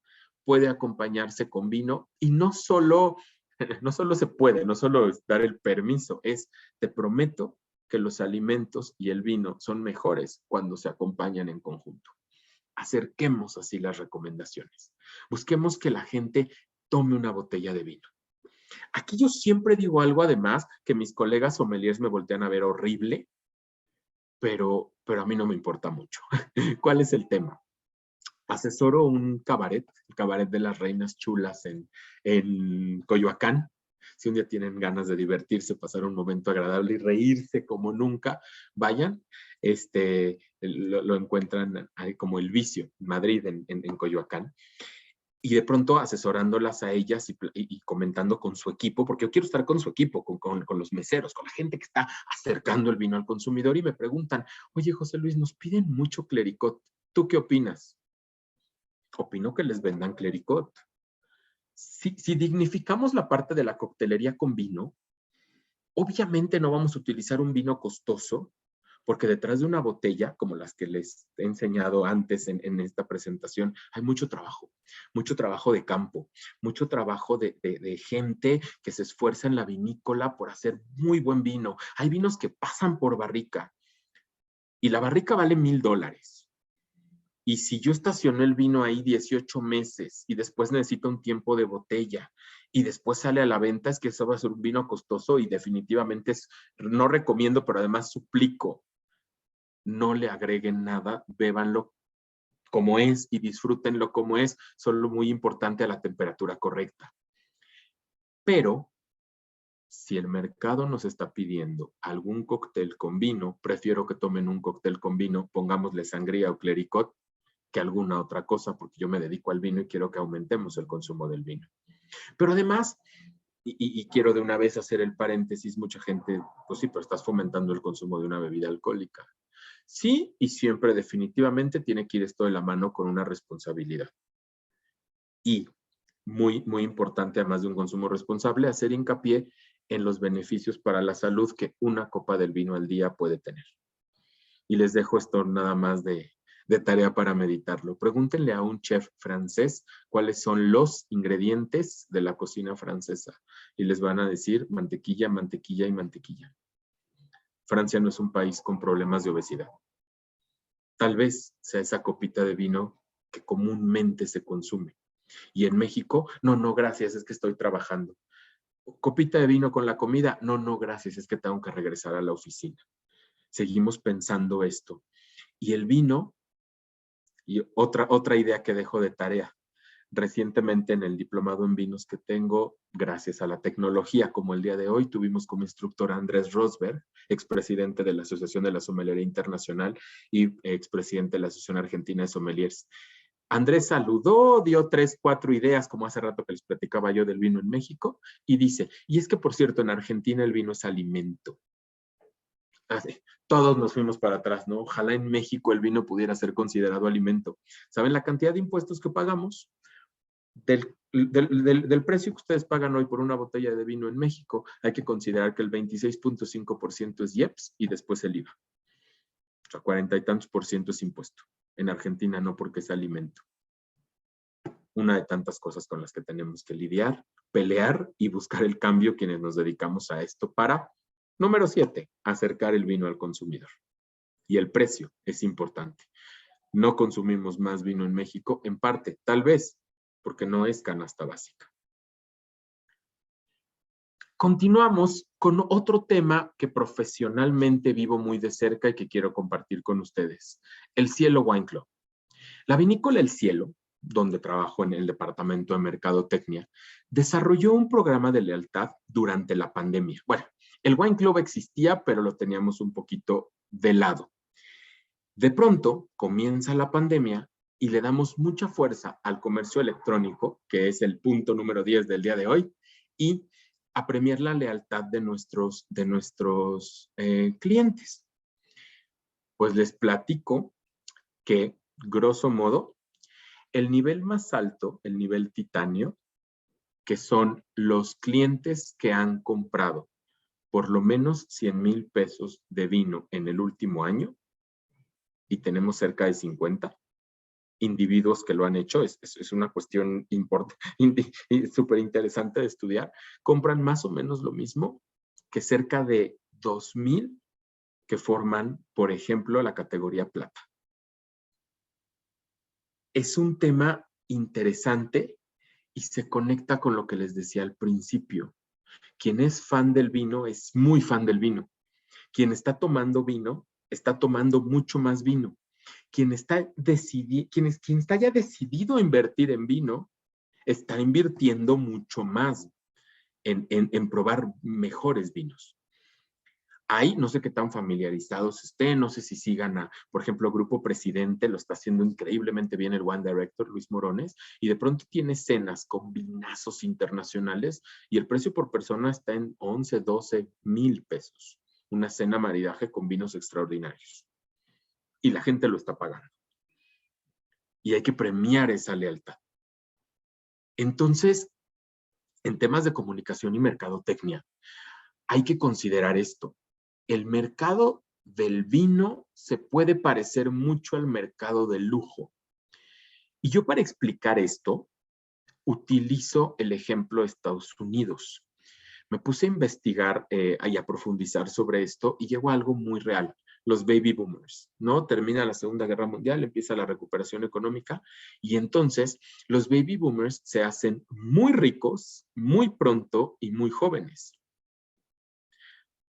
puede acompañarse con vino y no solo se puede, no solo es dar el permiso, es te prometo que los alimentos y el vino son mejores cuando se acompañan en conjunto. Acerquemos así las recomendaciones. Busquemos que la gente tome una botella de vino. Aquí yo siempre digo algo, además, que mis colegas sommeliers me voltean a ver horrible, pero a mí no me importa mucho. ¿Cuál es el tema? Asesoro un cabaret, el cabaret de las Reinas Chulas en Coyoacán. Si un día tienen ganas de divertirse, pasar un momento agradable y reírse como nunca, vayan. Lo encuentran ahí como El Vicio, en Madrid, en Coyoacán. Y de pronto asesorándolas a ellas y comentando con su equipo, porque yo quiero estar con su equipo, con los meseros, con la gente que está acercando el vino al consumidor, y me preguntan, oye, José Luis, nos piden mucho clericot. ¿Tú qué opinas? Opino que les vendan clericot. Si dignificamos la parte de la coctelería con vino, obviamente no vamos a utilizar un vino costoso, porque detrás de una botella, como las que les he enseñado antes en esta presentación, hay mucho trabajo de campo, mucho trabajo de gente que se esfuerza en la vinícola por hacer muy buen vino. Hay vinos que pasan por barrica y la barrica vale $1,000. Y si yo estacioné el vino ahí 18 meses y después necesito un tiempo de botella y después sale a la venta, es que eso va a ser un vino costoso y definitivamente no recomiendo, pero además suplico, no le agreguen nada, bébanlo como es y disfrútenlo como es, solo muy importante a la temperatura correcta. Pero si el mercado nos está pidiendo algún cóctel con vino, prefiero que tomen un cóctel con vino, pongámosle sangría o clericot, que alguna otra cosa, porque yo me dedico al vino y quiero que aumentemos el consumo del vino. Pero además, y quiero de una vez hacer el paréntesis, mucha gente, pues sí, pero estás fomentando el consumo de una bebida alcohólica. Sí, y siempre definitivamente tiene que ir esto de la mano con una responsabilidad. Y muy, muy importante, además de un consumo responsable, hacer hincapié en los beneficios para la salud que una copa del vino al día puede tener. Y les dejo esto nada más de tarea para meditarlo. Pregúntenle a un chef francés cuáles son los ingredientes de la cocina francesa y les van a decir mantequilla, mantequilla y mantequilla. Francia no es un país con problemas de obesidad. Tal vez sea esa copita de vino que comúnmente se consume. Y en México, no, gracias, es que estoy trabajando. Copita de vino con la comida, no, gracias, es que tengo que regresar a la oficina. Seguimos pensando esto. Y el vino, y otra idea que dejo de tarea. Recientemente en el diplomado en vinos que tengo, gracias a la tecnología, como el día de hoy, tuvimos como instructor a Andrés Rosberg, expresidente de la Asociación de la Sommelería Internacional y expresidente de la Asociación Argentina de Sommeliers. Andrés saludó, dio 3, 4 ideas, como hace rato que les platicaba yo del vino en México, y dice, y es que por cierto, en Argentina el vino es alimento. Así, todos nos fuimos para atrás, ¿no? Ojalá en México el vino pudiera ser considerado alimento. ¿Saben la cantidad de impuestos que pagamos? Del precio que ustedes pagan hoy por una botella de vino en México, hay que considerar que el 26.5% es IEPS y después el IVA. O sea, 40 y tantos por ciento es impuesto. En Argentina no, porque es alimento. Una de tantas cosas con las que tenemos que lidiar, pelear y buscar el cambio quienes nos dedicamos a esto para, número 7, acercar el vino al consumidor. Y el precio es importante. No consumimos más vino en México, en parte, tal vez, porque no es canasta básica. Continuamos con otro tema que profesionalmente vivo muy de cerca y que quiero compartir con ustedes, el Cielo Wine Club. La vinícola El Cielo, donde trabajo en el departamento de mercadotecnia, desarrolló un programa de lealtad durante la pandemia. Bueno, el Wine Club existía, pero lo teníamos un poquito de lado. De pronto comienza la pandemia y le damos mucha fuerza al comercio electrónico, que es el punto número 10 del día de hoy, y a premiar la lealtad de nuestros clientes. Pues les platico que, grosso modo, el nivel más alto, el nivel titanio, que son los clientes que han comprado por lo menos 100,000 pesos de vino en el último año, y tenemos cerca de 50 individuos que lo han hecho, es una cuestión súper interesante de estudiar, compran más o menos lo mismo que cerca de 2,000 que forman, por ejemplo, la categoría plata. Es un tema interesante y se conecta con lo que les decía al principio. Quien es fan del vino es muy fan del vino. Quien está tomando vino está tomando mucho más vino. Quien está ya decidido a invertir en vino está invirtiendo mucho más en probar mejores vinos. Ahí no sé qué tan familiarizados estén, no sé si sigan por ejemplo, Grupo Presidente, lo está haciendo increíblemente bien el One Director, Luis Morones, y de pronto tiene cenas con vinazos internacionales y el precio por persona está en 11, 12 mil pesos. Una cena maridaje con vinos extraordinarios. Y la gente lo está pagando. Y hay que premiar esa lealtad. Entonces, en temas de comunicación y mercadotecnia, hay que considerar esto. El mercado del vino se puede parecer mucho al mercado del lujo. Y yo para explicar esto, utilizo el ejemplo de Estados Unidos. Me puse a investigar y a profundizar sobre esto y llegó a algo muy real. Los baby boomers, ¿no? Termina la Segunda Guerra Mundial, empieza la recuperación económica y entonces los baby boomers se hacen muy ricos, muy pronto y muy jóvenes.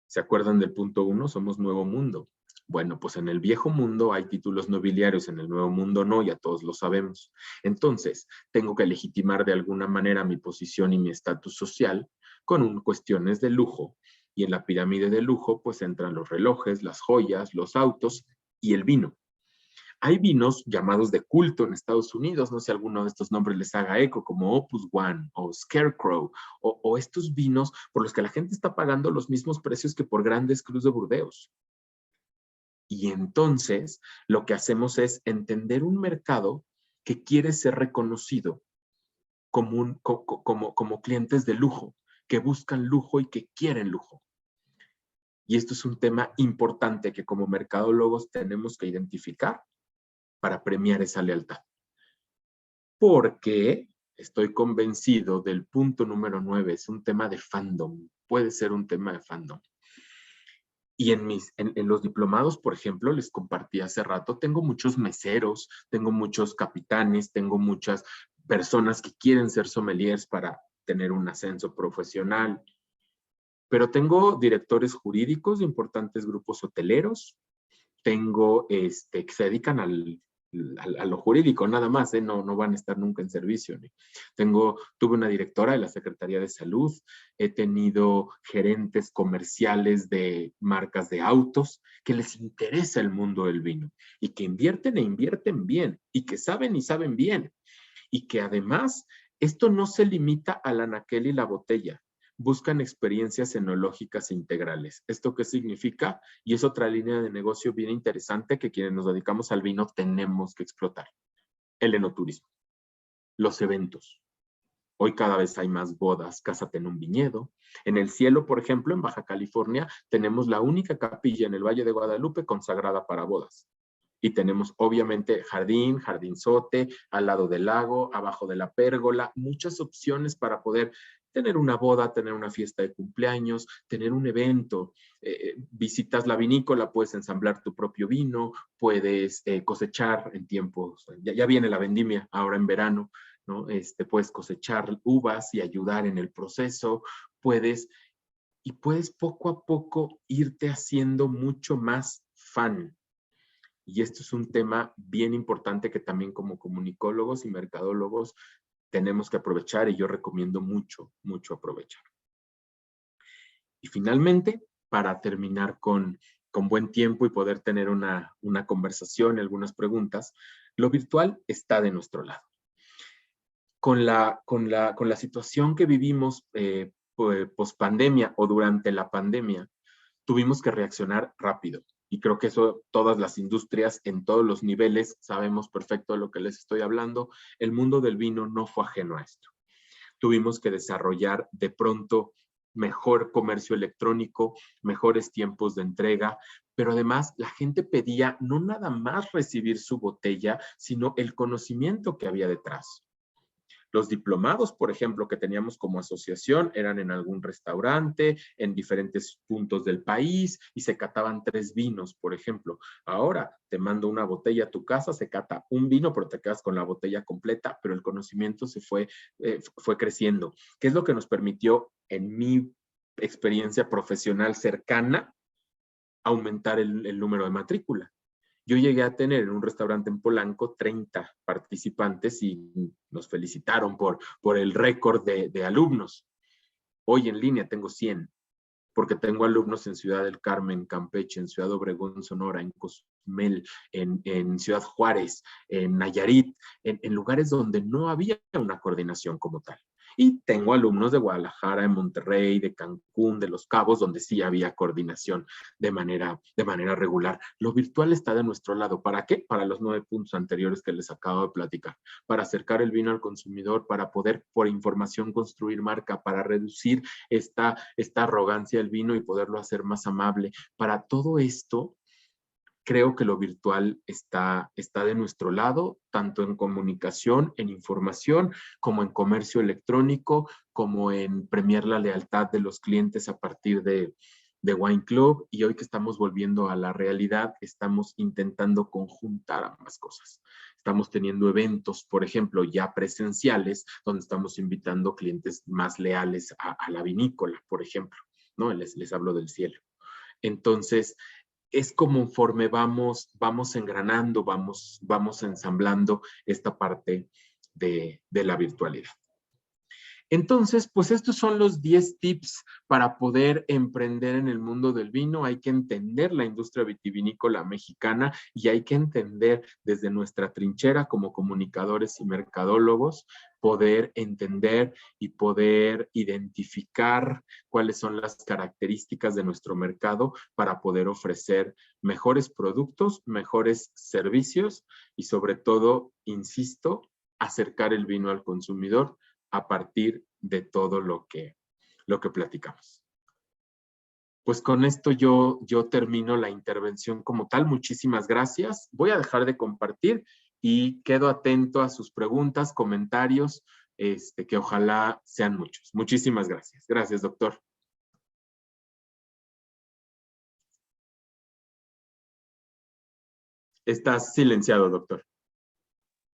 ¿Se acuerdan del punto 1? Somos nuevo mundo. Bueno, pues en el viejo mundo hay títulos nobiliarios, en el nuevo mundo no, ya todos lo sabemos. Entonces, tengo que legitimar de alguna manera mi posición y mi estatus social con cuestiones de lujo. Y en la pirámide de lujo, pues entran los relojes, las joyas, los autos y el vino. Hay vinos llamados de culto en Estados Unidos, no sé si alguno de estos nombres les haga eco, como Opus One o Scarecrow, o estos vinos por los que la gente está pagando los mismos precios que por grandes Crus de Burdeos. Y entonces lo que hacemos es entender un mercado que quiere ser reconocido como clientes de lujo, que buscan lujo y que quieren lujo. Y esto es un tema importante que como mercadólogos tenemos que identificar para premiar esa lealtad. Porque estoy convencido del punto número 9, es un tema de fandom, puede ser un tema de fandom. Y en los diplomados, por ejemplo, les compartí hace rato, tengo muchos meseros, tengo muchos capitanes, tengo muchas personas que quieren ser sommeliers para tener un ascenso profesional. Pero tengo directores jurídicos de importantes grupos hoteleros, tengo que se dedican a lo jurídico, nada más, no van a estar nunca en servicio. Tuve una directora de la Secretaría de Salud, he tenido gerentes comerciales de marcas de autos que les interesa el mundo del vino y que invierten e invierten bien y que saben y saben bien y que además esto no se limita al anaquel y la botella. Buscan experiencias enológicas integrales. ¿Esto qué significa? Y es otra línea de negocio bien interesante que quienes nos dedicamos al vino tenemos que explotar. El enoturismo. Los eventos. Hoy cada vez hay más bodas, cásate en un viñedo. En El Cielo, por ejemplo, en Baja California, tenemos la única capilla en el Valle de Guadalupe consagrada para bodas. Y tenemos obviamente jardinzote, al lado del lago, abajo de la pérgola, muchas opciones para poder tener una boda, tener una fiesta de cumpleaños, tener un evento. Visitas la vinícola, puedes ensamblar tu propio vino, puedes cosechar en tiempos, ya viene la vendimia ahora en verano, ¿no? Puedes cosechar uvas y ayudar en el proceso, puedes poco a poco irte haciendo mucho más fan. Y esto es un tema bien importante que también como comunicólogos y mercadólogos tenemos que aprovechar, y yo recomiendo mucho, mucho aprovechar. Y finalmente, para terminar con buen tiempo y poder tener una conversación y algunas preguntas, lo virtual está de nuestro lado. Con la situación que vivimos post-pandemia o durante la pandemia, tuvimos que reaccionar rápido. Y creo que eso todas las industrias en todos los niveles sabemos perfecto de lo que les estoy hablando. El mundo del vino no fue ajeno a esto. Tuvimos que desarrollar de pronto mejor comercio electrónico, mejores tiempos de entrega, pero además la gente pedía no nada más recibir su botella, sino el conocimiento que había detrás. Los diplomados, por ejemplo, que teníamos como asociación, eran en algún restaurante, en diferentes puntos del país, y se cataban 3 vinos, por ejemplo. Ahora te mando una botella a tu casa, se cata un vino, pero te quedas con la botella completa, pero el conocimiento se fue creciendo. ¿Qué es lo que nos permitió, en mi experiencia profesional cercana, aumentar el número de matrícula? Yo llegué a tener en un restaurante en Polanco 30 participantes y nos felicitaron por el récord de alumnos. Hoy en línea tengo 100, porque tengo alumnos en Ciudad del Carmen, Campeche, en Ciudad Obregón, Sonora, en Cozumel, en Ciudad Juárez, en Nayarit, en lugares donde no había una coordinación como tal. Y tengo alumnos de Guadalajara, de Monterrey, de Cancún, de Los Cabos, donde sí había coordinación de manera regular. Lo virtual está de nuestro lado. ¿Para qué? Para los 9 puntos anteriores que les acabo de platicar. Para acercar el vino al consumidor, para poder, por información, construir marca, para reducir esta arrogancia del vino y poderlo hacer más amable. Para todo esto, creo que lo virtual está de nuestro lado, tanto en comunicación, en información, como en comercio electrónico, como en premiar la lealtad de los clientes a partir de Wine Club. Y hoy que estamos volviendo a la realidad, estamos intentando conjuntar ambas cosas. Estamos teniendo eventos, por ejemplo, ya presenciales, donde estamos invitando clientes más leales a la vinícola, por ejemplo, ¿no? Les hablo del cielo. Entonces, es conforme vamos engranando, vamos ensamblando esta parte de la virtualidad. Entonces, pues estos son los 10 tips para poder emprender en el mundo del vino. Hay que entender la industria vitivinícola mexicana y hay que entender desde nuestra trinchera como comunicadores y mercadólogos, poder entender y poder identificar cuáles son las características de nuestro mercado para poder ofrecer mejores productos, mejores servicios y sobre todo, insisto, acercar el vino al consumidor a partir de todo lo que platicamos. Pues con esto yo termino la intervención como tal. Muchísimas gracias. Voy a dejar de compartir y quedo atento a sus preguntas, comentarios, que ojalá sean muchos. Muchísimas gracias. Gracias, doctor. Estás silenciado, doctor.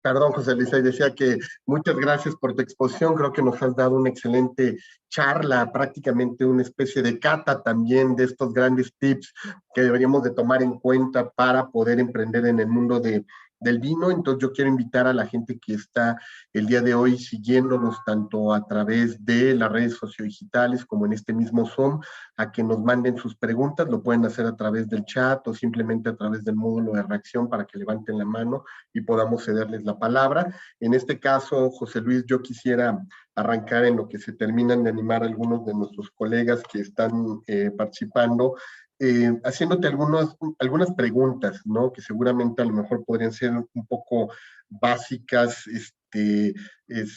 Perdón, José Luis, y decía que muchas gracias por tu exposición. Creo que nos has dado una excelente charla, prácticamente una especie de cata también de estos grandes tips que deberíamos de tomar en cuenta para poder emprender en el mundo del vino. Entonces yo quiero invitar a la gente que está el día de hoy siguiéndonos tanto a través de las redes sociodigitales como en este mismo Zoom, a que nos manden sus preguntas. Lo pueden hacer a través del chat o simplemente a través del módulo de reacción para que levanten la mano y podamos cederles la palabra. En este caso, José Luis, yo quisiera arrancar en lo que se terminan de animar algunos de nuestros colegas que están participando, haciéndote algunas preguntas, ¿no? Que seguramente a lo mejor podrían ser un poco básicas,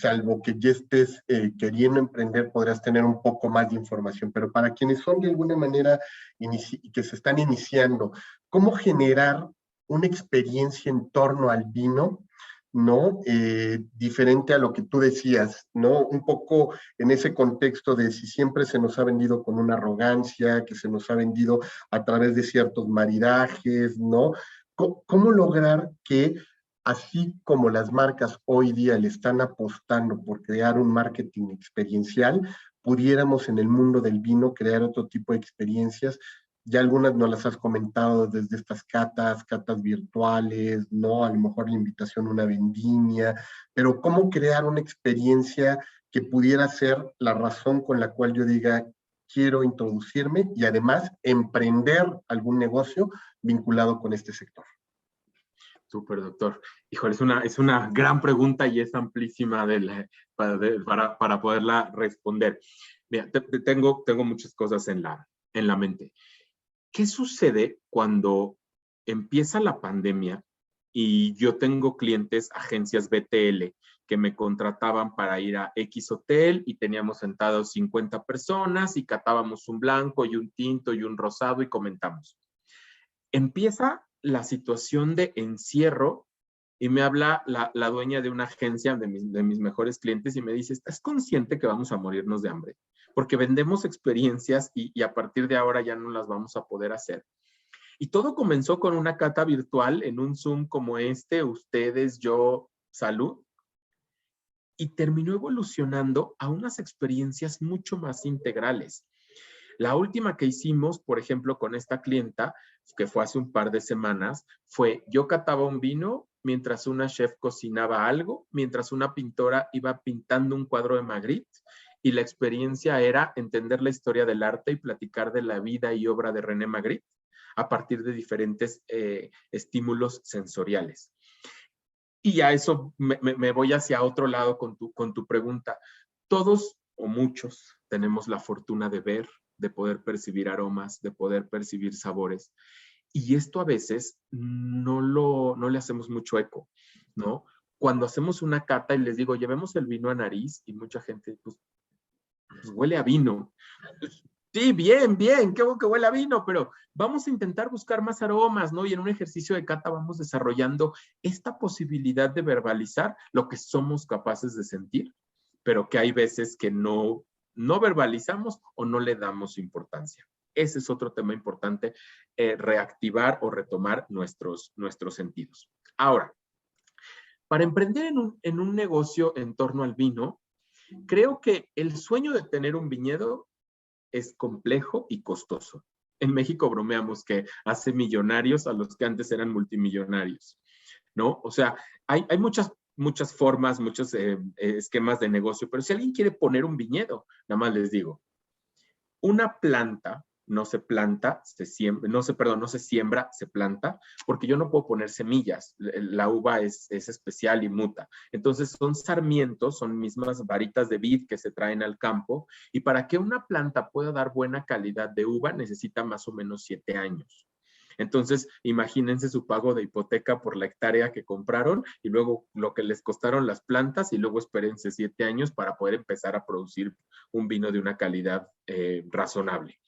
salvo que ya estés queriendo emprender, podrás tener un poco más de información, pero para quienes son de alguna manera que se están iniciando, ¿cómo generar una experiencia en torno al vino, ¿no? Diferente a lo que tú decías, ¿no? Un poco en ese contexto de si siempre se nos ha vendido con una arrogancia, que se nos ha vendido a través de ciertos maridajes, ¿no? ¿Cómo lograr que, así como las marcas hoy día le están apostando por crear un marketing experiencial, pudiéramos en el mundo del vino crear otro tipo de experiencias Ya algunas nos las has comentado desde estas catas virtuales, ¿no? A lo mejor la invitación a una vendimia, pero ¿cómo crear una experiencia que pudiera ser la razón con la cual yo diga, quiero introducirme y además emprender algún negocio vinculado con este sector? Súper, doctor. Híjole, es una gran pregunta y es amplísima para poderla responder. Mira, tengo muchas cosas en la mente. ¿Qué sucede cuando empieza la pandemia y yo tengo clientes, agencias BTL, que me contrataban para ir a X hotel y teníamos sentados 50 personas y catábamos un blanco y un tinto y un rosado y comentamos? Empieza la situación de encierro y me habla la dueña de una agencia de mis mejores clientes y me dice, ¿estás consciente que vamos a morirnos de hambre? Porque vendemos experiencias y a partir de ahora ya no las vamos a poder hacer. Y todo comenzó con una cata virtual en un Zoom como este, ustedes, yo, salud, y terminó evolucionando a unas experiencias mucho más integrales. La última que hicimos, por ejemplo, con esta clienta, que fue hace un par de semanas, fue yo cataba un vino mientras una chef cocinaba algo, mientras una pintora iba pintando un cuadro de Magritte, y la experiencia era entender la historia del arte y platicar de la vida y obra de René Magritte a partir de diferentes estímulos sensoriales. Y a eso me voy hacia otro lado con tu pregunta. Todos o muchos tenemos la fortuna de ver, de poder percibir aromas, de poder percibir sabores. Y esto a veces no le hacemos mucho eco, ¿no? Cuando hacemos una cata y les digo, llevemos el vino a nariz, y mucha gente, pues huele a vino. Sí, bien, qué bueno que huele a vino, pero vamos a intentar buscar más aromas, ¿no? Y en un ejercicio de cata vamos desarrollando esta posibilidad de verbalizar lo que somos capaces de sentir, pero que hay veces que no verbalizamos o no le damos importancia. Ese es otro tema importante, reactivar o retomar nuestros sentidos. Ahora, para emprender en un negocio en torno al vino, creo que el sueño de tener un viñedo es complejo y costoso. En México bromeamos que hace millonarios a los que antes eran multimillonarios, ¿no? O sea, hay muchas formas, muchos esquemas de negocio, pero si alguien quiere poner un viñedo, nada más les digo, una planta no se planta, se siembra, se planta, porque yo no puedo poner semillas. La uva es especial y muta. Entonces son sarmientos, son mismas varitas de vid que se traen al campo, y para que una planta pueda dar buena calidad de uva necesita más o menos 7 años. Entonces, imagínense su pago de hipoteca por la hectárea que compraron y luego lo que les costaron las plantas y luego espérense 7 años para poder empezar a producir un vino de una calidad razonable.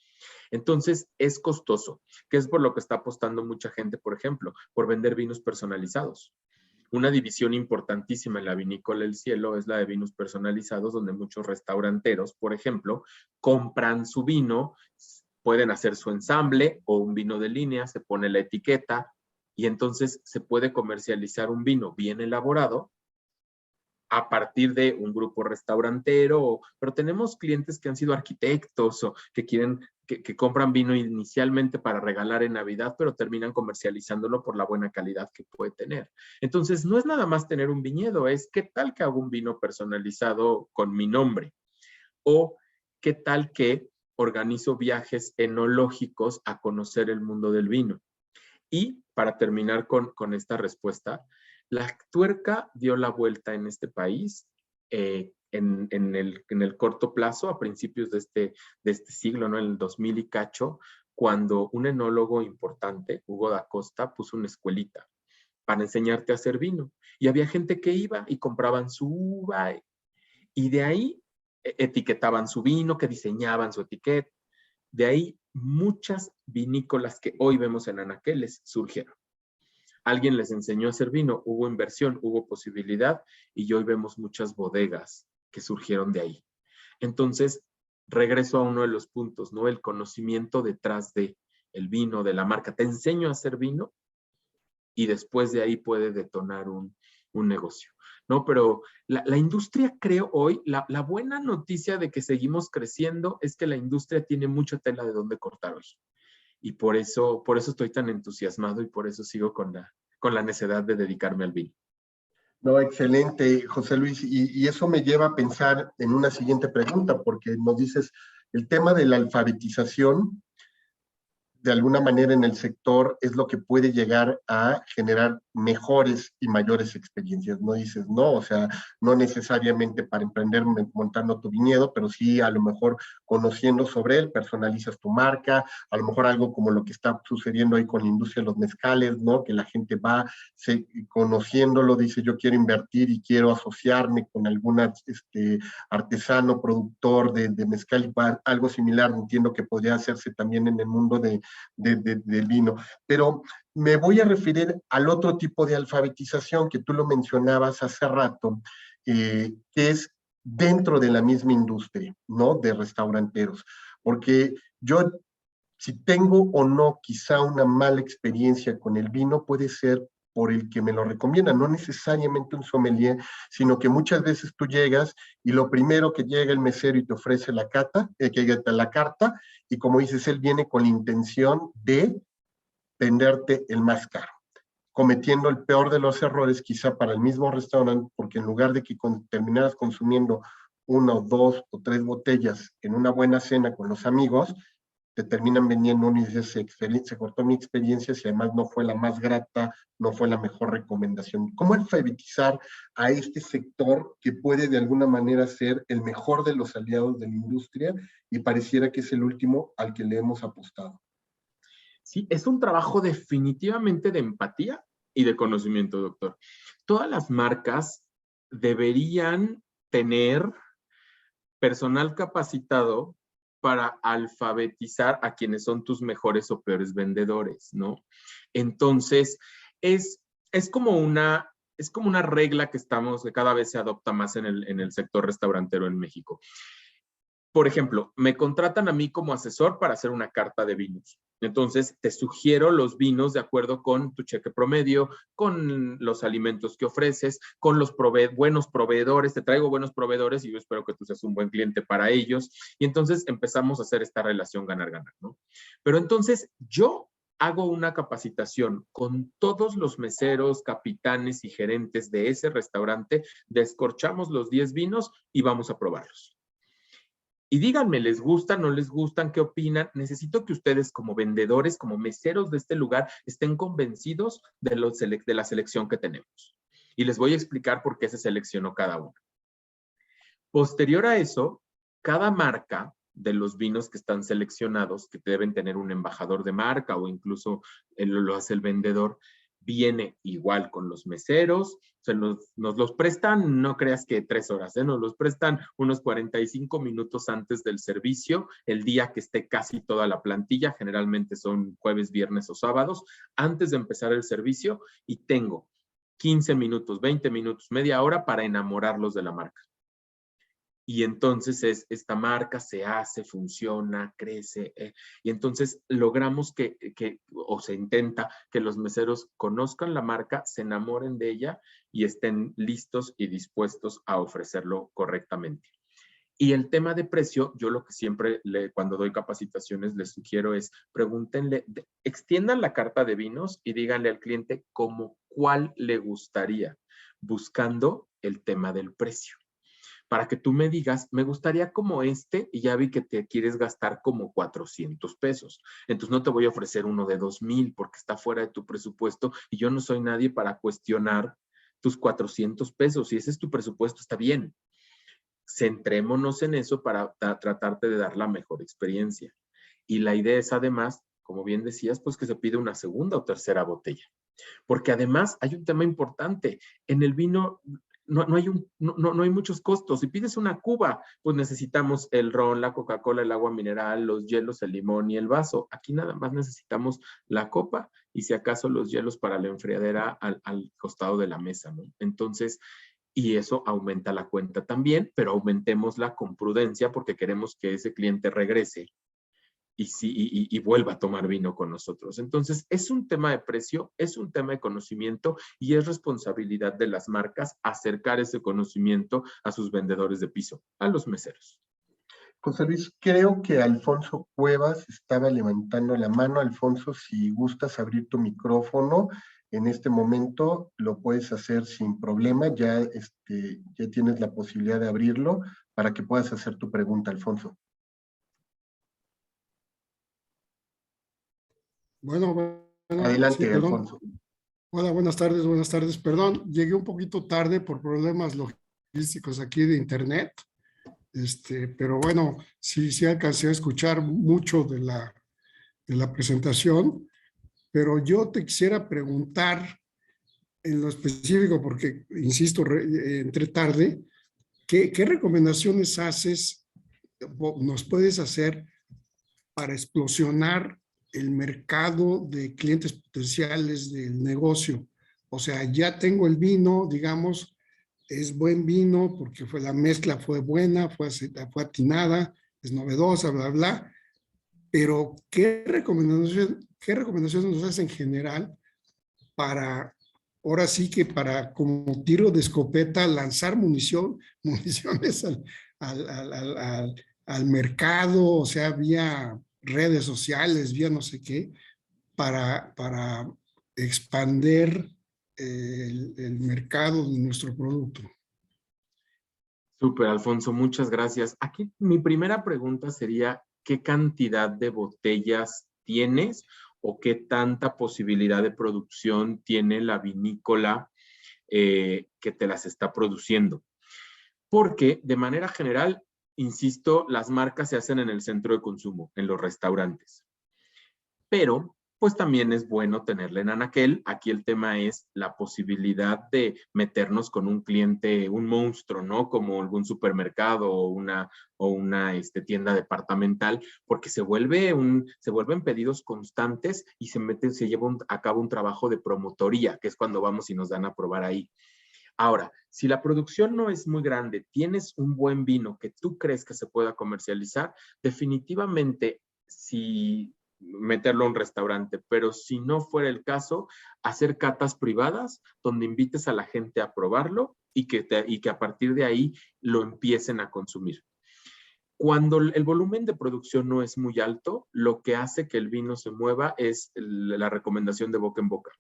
Entonces, es costoso, que es por lo que está apostando mucha gente, por ejemplo, por vender vinos personalizados. Una división importantísima en la vinícola El Cielo es la de vinos personalizados, donde muchos restauranteros, por ejemplo, compran su vino, pueden hacer su ensamble o un vino de línea, se pone la etiqueta y entonces se puede comercializar un vino bien elaborado a partir de un grupo restaurantero, pero tenemos clientes que han sido arquitectos o que que compran vino inicialmente para regalar en Navidad, pero terminan comercializándolo por la buena calidad que puede tener. Entonces, no es nada más tener un viñedo, es qué tal que hago un vino personalizado con mi nombre, o qué tal que organizo viajes enológicos a conocer el mundo del vino. Y para terminar con esta respuesta, la tuerca dio la vuelta en este país en el corto plazo, a principios de este siglo, ¿no? En el 2000 y cacho, cuando un enólogo importante, Hugo da Costa, puso una escuelita para enseñarte a hacer vino. Y había gente que iba y compraban su uva y de ahí etiquetaban su vino, que diseñaban su etiqueta. De ahí muchas vinícolas que hoy vemos en anaqueles surgieron. Alguien les enseñó a hacer vino, hubo inversión, hubo posibilidad y hoy vemos muchas bodegas que surgieron de ahí. Entonces, regreso a uno de los puntos, ¿no? El conocimiento detrás de el vino, de la marca. Te enseño a hacer vino y después de ahí puede detonar un negocio, ¿no? Pero la industria, creo hoy, la buena noticia de que seguimos creciendo es que la industria tiene mucha tela de dónde cortar hoy. y por eso estoy tan entusiasmado y por eso sigo con la necesidad de dedicarme al vino. No, excelente, José Luis. Y eso me lleva a pensar en una siguiente pregunta, porque nos dices, el tema de la alfabetización de alguna manera en el sector es lo que puede llegar a generar mejores y mayores experiencias. No dices, no, o sea, no necesariamente para emprender montando tu viñedo, pero sí a lo mejor conociendo sobre él, personalizas tu marca, a lo mejor algo como lo que está sucediendo ahí con la industria de los mezcales, ¿no? Que la gente va conociéndolo, dice, yo quiero invertir y quiero asociarme con algún artesano, productor de mezcal, y algo similar, entiendo que podría hacerse también en el mundo del vino. Pero me voy a referir al otro tipo de alfabetización que tú lo mencionabas hace rato, que es dentro de la misma industria, ¿no? De restauranteros. Porque yo, si tengo o no quizá una mala experiencia con el vino, puede ser por el que me lo recomienda, no necesariamente un sommelier, sino que muchas veces tú llegas y lo primero que llega el mesero y te ofrece la carta, y como dices, él viene con la intención de venderte el más caro, cometiendo el peor de los errores quizá para el mismo restaurante, porque en lugar de que terminaras consumiendo una o dos o tres botellas en una buena cena con los amigos, te terminan vendiendo uno y dices, se cortó mi experiencia si además no fue la más grata, no fue la mejor recomendación. ¿Cómo alfabetizar a este sector que puede de alguna manera ser el mejor de los aliados de la industria y pareciera que es el último al que le hemos apostado? Sí, es un trabajo definitivamente de empatía y de conocimiento, doctor. Todas las marcas deberían tener personal capacitado para alfabetizar a quienes son tus mejores o peores vendedores, ¿no? Entonces, es, es como una, es como una regla que cada vez se adopta más en el sector restaurantero en México. Por ejemplo, me contratan a mí como asesor para hacer una carta de vinos. Entonces, te sugiero los vinos de acuerdo con tu cheque promedio, con los alimentos que ofreces, con los buenos proveedores. Te traigo buenos proveedores y yo espero que tú seas un buen cliente para ellos. Y entonces empezamos a hacer esta relación ganar-ganar, ¿no? Pero entonces yo hago una capacitación con todos los meseros, capitanes y gerentes de ese restaurante, descorchamos los 10 vinos y vamos a probarlos. Y díganme, ¿les gustan, no les gustan? ¿Qué opinan? Necesito que ustedes como vendedores, como meseros de este lugar, estén convencidos de la selección que tenemos. Y les voy a explicar por qué se seleccionó cada uno. Posterior a eso, cada marca de los vinos que están seleccionados, que deben tener un embajador de marca o incluso lo hace el vendedor, viene igual con los meseros, nos los prestan, no creas que 3 horas, nos los prestan unos 45 minutos antes del servicio, el día que esté casi toda la plantilla, generalmente son jueves, viernes o sábados, antes de empezar el servicio, y tengo 15 minutos, 20 minutos, media hora para enamorarlos de la marca. Y entonces esta marca se hace, funciona, crece, y entonces logramos o se intenta que los meseros conozcan la marca, se enamoren de ella y estén listos y dispuestos a ofrecerlo correctamente. Y el tema de precio, yo lo que siempre cuando doy capacitaciones les sugiero es pregúntenle, extiendan la carta de vinos y díganle al cliente como cuál le gustaría, buscando el tema del precio. Para que tú me digas, me gustaría como este, y ya vi que te quieres gastar como 400 pesos. Entonces no te voy a ofrecer uno de 2,000 porque está fuera de tu presupuesto y yo no soy nadie para cuestionar tus 400 pesos. Si ese es tu presupuesto, está bien. Centrémonos en eso para tratarte de dar la mejor experiencia. Y la idea es además, como bien decías, pues que se pide una segunda o tercera botella. Porque además hay un tema importante. En el vino no hay muchos costos. Si pides una cuba, pues necesitamos el ron, la Coca-Cola, el agua mineral, los hielos, el limón y el vaso. Aquí nada más necesitamos la copa y si acaso los hielos para la enfriadera al costado de la mesa, ¿no? Entonces, y eso aumenta la cuenta también, pero aumentémosla con prudencia porque queremos que ese cliente regrese y vuelva a tomar vino con nosotros. Entonces, es un tema de precio, es un tema de conocimiento y es responsabilidad de las marcas acercar ese conocimiento a sus vendedores de piso, a los meseros. José Luis, creo que Alfonso Cuevas estaba levantando la mano. Alfonso, si gustas abrir tu micrófono, en este momento lo puedes hacer sin problema. Ya, ya tienes la posibilidad de abrirlo para que puedas hacer tu pregunta, Alfonso. Bueno, Adelante, sí, perdón. Alfonso. Hola, buenas tardes. Perdón, llegué un poquito tarde por problemas logísticos aquí de internet. Pero bueno, sí alcancé a escuchar mucho de la presentación, pero yo te quisiera preguntar en lo específico, porque, insisto, entré tarde, ¿qué recomendaciones nos puedes hacer para explosionar el mercado de clientes potenciales del negocio? O sea, ya tengo el vino, digamos, es buen vino porque la mezcla fue buena, fue atinada, es novedosa, bla, bla. Pero, ¿qué recomendaciones nos hacen en general para, ahora sí que para, como tiro de escopeta, lanzar municiones al mercado, o sea, vía redes sociales, vía no sé qué, para expander el mercado de nuestro producto? Súper, Alfonso, muchas gracias. Aquí mi primera pregunta sería, ¿qué cantidad de botellas tienes o qué tanta posibilidad de producción tiene la vinícola que te las está produciendo? Porque de manera general, insisto, las marcas se hacen en el centro de consumo, en los restaurantes. Pero pues también es bueno tenerla en anaquel. Aquí el tema es la posibilidad de meternos con un cliente, un monstruo, ¿no? Como algún supermercado o una tienda departamental, porque se vuelven pedidos constantes y se lleva a cabo un trabajo de promotoría, que es cuando vamos y nos dan a probar ahí. Ahora, si la producción no es muy grande, tienes un buen vino que tú crees que se pueda comercializar, definitivamente si meterlo a un restaurante, pero si no fuera el caso, hacer catas privadas donde invites a la gente a probarlo y que a partir de ahí lo empiecen a consumir. Cuando el volumen de producción no es muy alto, lo que hace que el vino se mueva es la recomendación de boca en boca.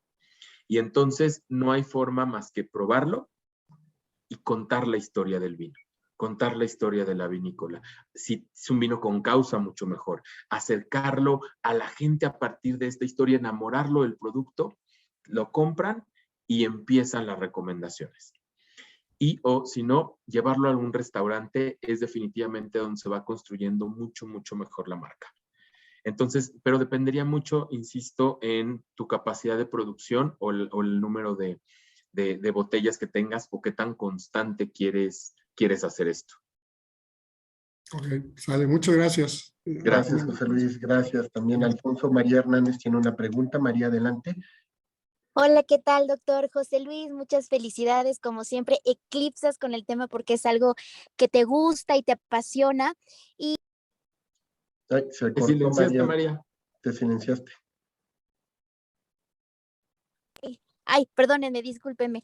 Y entonces no hay forma más que probarlo y contar la historia del vino, contar la historia de la vinícola. Si es un vino con causa, mucho mejor. Acercarlo a la gente a partir de esta historia, enamorarlo del producto, lo compran y empiezan las recomendaciones. Y o si no, llevarlo a algún restaurante es definitivamente donde se va construyendo mucho, mucho mejor la marca. Entonces, pero dependería mucho, insisto, en tu capacidad de producción o el número de botellas que tengas o qué tan constante quieres hacer esto. Ok, sale, muchas gracias. Gracias, José Luis, gracias. También Alfonso. María Hernández tiene una pregunta. María, adelante. Hola, ¿qué tal, doctor José Luis? Muchas felicidades, como siempre, eclipsas con el tema porque es algo que te gusta y te apasiona. Y Ay, se ¿Te cortó, silenciaste, María. María? Te silenciaste. Ay, perdónenme, discúlpenme.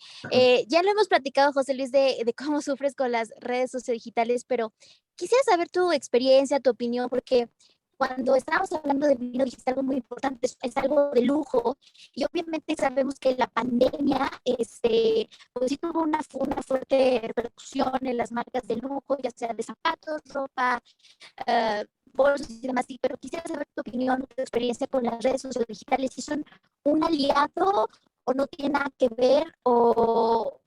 Ya lo hemos platicado, José Luis, de cómo sufres con las redes sociodigitales, pero quisiera saber tu experiencia, tu opinión, porque cuando estábamos hablando de vino dijiste algo muy importante, es algo de lujo, y obviamente sabemos que la pandemia, pues sí tuvo una fuerte repercusión en las marcas de lujo, ya sea de zapatos, ropa, bolsos y demás, pero quisiera saber tu opinión, tu experiencia con las redes sociodigitales, si son un aliado o no tiene nada que ver, o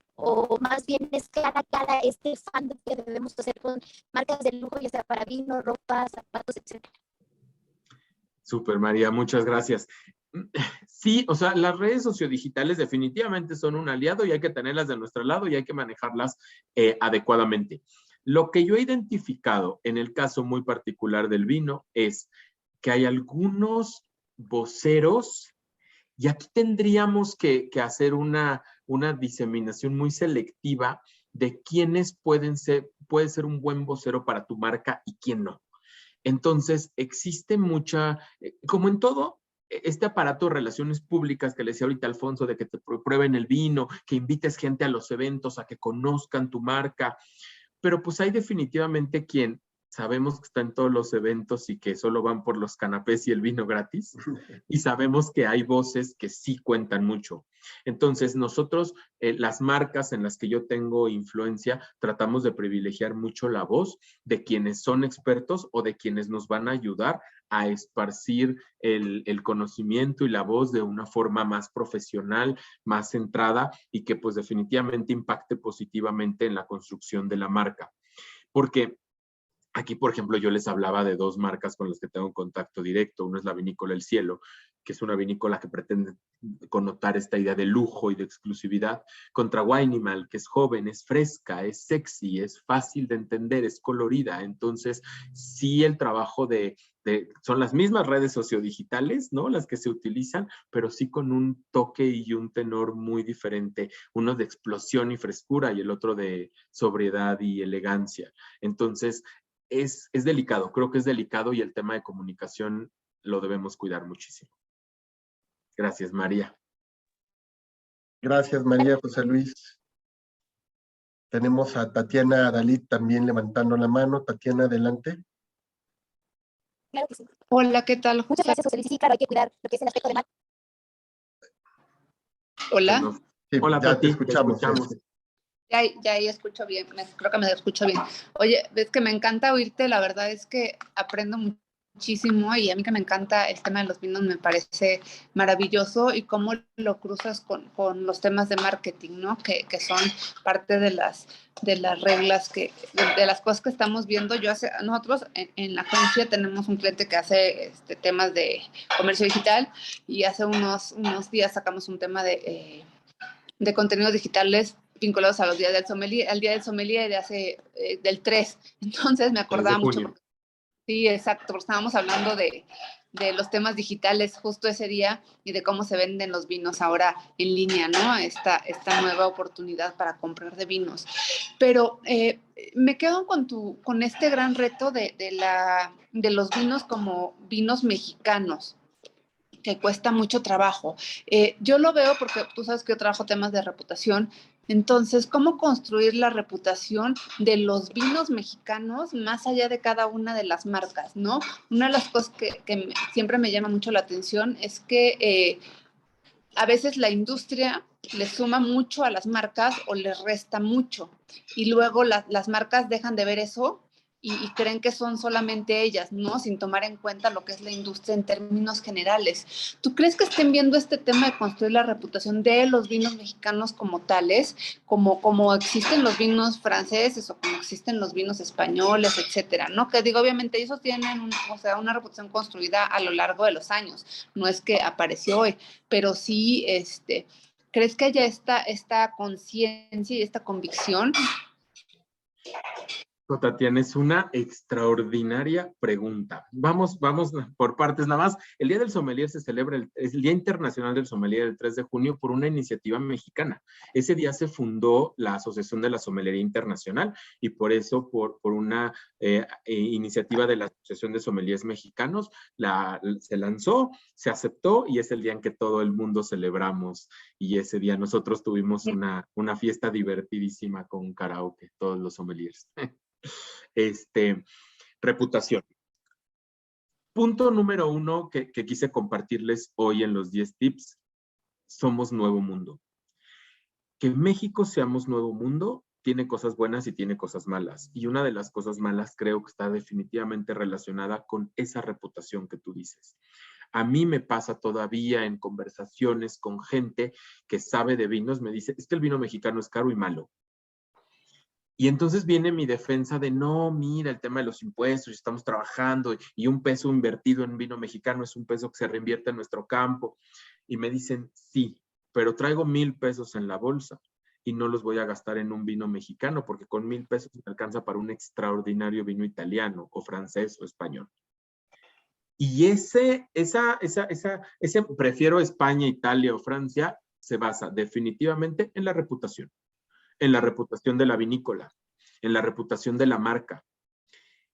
más bien es cara a cara este fandom que debemos hacer con marcas de lujo, ya sea para vino, ropa, zapatos, etc. Súper, María, muchas gracias. Sí, o sea, las redes sociodigitales definitivamente son un aliado y hay que tenerlas de nuestro lado y hay que manejarlas adecuadamente. Lo que yo he identificado en el caso muy particular del vino es que hay algunos voceros y aquí tendríamos que hacer una diseminación muy selectiva de quiénes puede ser un buen vocero para tu marca y quién no. Entonces, existe mucha, como en todo, este aparato de relaciones públicas que le decía ahorita Alfonso, de que te prueben el vino, que invites gente a los eventos, a que conozcan tu marca, pero pues hay definitivamente quien sabemos que está en todos los eventos y que solo van por los canapés y el vino gratis, y sabemos que hay voces que sí cuentan mucho. Entonces, nosotros, las marcas en las que yo tengo influencia, tratamos de privilegiar mucho la voz de quienes son expertos o de quienes nos van a ayudar a esparcir el conocimiento y la voz de una forma más profesional, más centrada y que pues definitivamente impacte positivamente en la construcción de la marca. Porque aquí, por ejemplo, yo les hablaba de 2 marcas con las que tengo contacto directo. Uno es la Vinícola El Cielo, que es una vinícola que pretende connotar esta idea de lujo y de exclusividad, contra Winimal, que es joven, es fresca, es sexy, es fácil de entender, es colorida. Entonces, sí, el trabajo son las mismas redes sociodigitales, ¿no? Las que se utilizan, pero sí con un toque y un tenor muy diferente. Uno de explosión y frescura y el otro de sobriedad y elegancia. Entonces, es delicado, creo que es delicado y el tema de comunicación lo debemos cuidar muchísimo. Gracias, María. Gracias, María José Luis. Tenemos a Tatiana Dalit también levantando la mano. Tatiana, adelante. Claro que sí. Hola, ¿qué tal? Muchas gracias, José Luis. Sí, claro, hay que cuidar lo que es el aspecto de marca. Hola. Bueno, Sí, hola, ya Tati, te escuchamos. Ya ahí escucho bien, creo que me escucho bien. Oye, es que me encanta oírte, la verdad es que aprendo muchísimo y a mí que me encanta el tema de los vinos me parece maravilloso y cómo lo cruzas con los temas de marketing, ¿no? Que son parte de las reglas, de las cosas que estamos viendo. Nosotros en la agencia tenemos un cliente que hace temas de comercio digital y hace unos días sacamos un tema de contenidos digitales vinculados a los días del sommelier, al día del sommelier del 3. Entonces me acordaba 3 de mucho. junio. Sí, exacto, porque estábamos hablando de los temas digitales justo ese día y de cómo se venden los vinos ahora en línea, ¿no? Esta nueva oportunidad para comprar de vinos. Pero me quedo con este gran reto de los vinos como vinos mexicanos, que cuesta mucho trabajo. Yo lo veo porque tú sabes que yo trabajo temas de reputación. Entonces, ¿cómo construir la reputación de los vinos mexicanos más allá de cada una de las marcas, ¿no? Una de las cosas que siempre me llama mucho la atención es que a veces la industria le suma mucho a las marcas o les resta mucho. Y luego las marcas dejan de ver eso y creen que son solamente ellas, ¿no? Sin tomar en cuenta lo que es la industria en términos generales. ¿Tú crees que estén viendo este tema de construir la reputación de los vinos mexicanos como tales, como existen los vinos franceses o como existen los vinos españoles, etcétera, ¿no? Que digo, obviamente ellos tienen una reputación construida a lo largo de los años. No es que apareció hoy, pero sí, ¿crees que haya esta conciencia y esta convicción? Tatiana, es una extraordinaria pregunta. Vamos por partes nada más. El Día del Sommelier se celebra, es el Día Internacional del Sommelier el 3 de junio por una iniciativa mexicana. Ese día se fundó la Asociación de la Sommelería Internacional y por eso, por una iniciativa de la Asociación de Sommeliers Mexicanos, se lanzó, se aceptó y es el día en que todo el mundo celebramos. Y ese día nosotros tuvimos una fiesta divertidísima con karaoke, todos los sommeliers. Reputación. Punto número 1 que quise compartirles hoy en los 10 tips. Somos nuevo mundo. Que México seamos nuevo mundo tiene cosas buenas y tiene cosas malas. Y una de las cosas malas creo que está definitivamente relacionada con esa reputación que tú dices. A mí me pasa todavía en conversaciones con gente que sabe de vinos, me dice, es que el vino mexicano es caro y malo. Y entonces viene mi defensa de, no, mira, el tema de los impuestos, estamos trabajando y un peso invertido en vino mexicano es un peso que se reinvierte en nuestro campo. Y me dicen, sí, pero traigo 1,000 pesos en la bolsa y no los voy a gastar en un vino mexicano porque con 1,000 pesos me alcanza para un extraordinario vino italiano o francés o español. Y ese prefiero España, Italia o Francia se basa definitivamente en la reputación de la vinícola, en la reputación de la marca.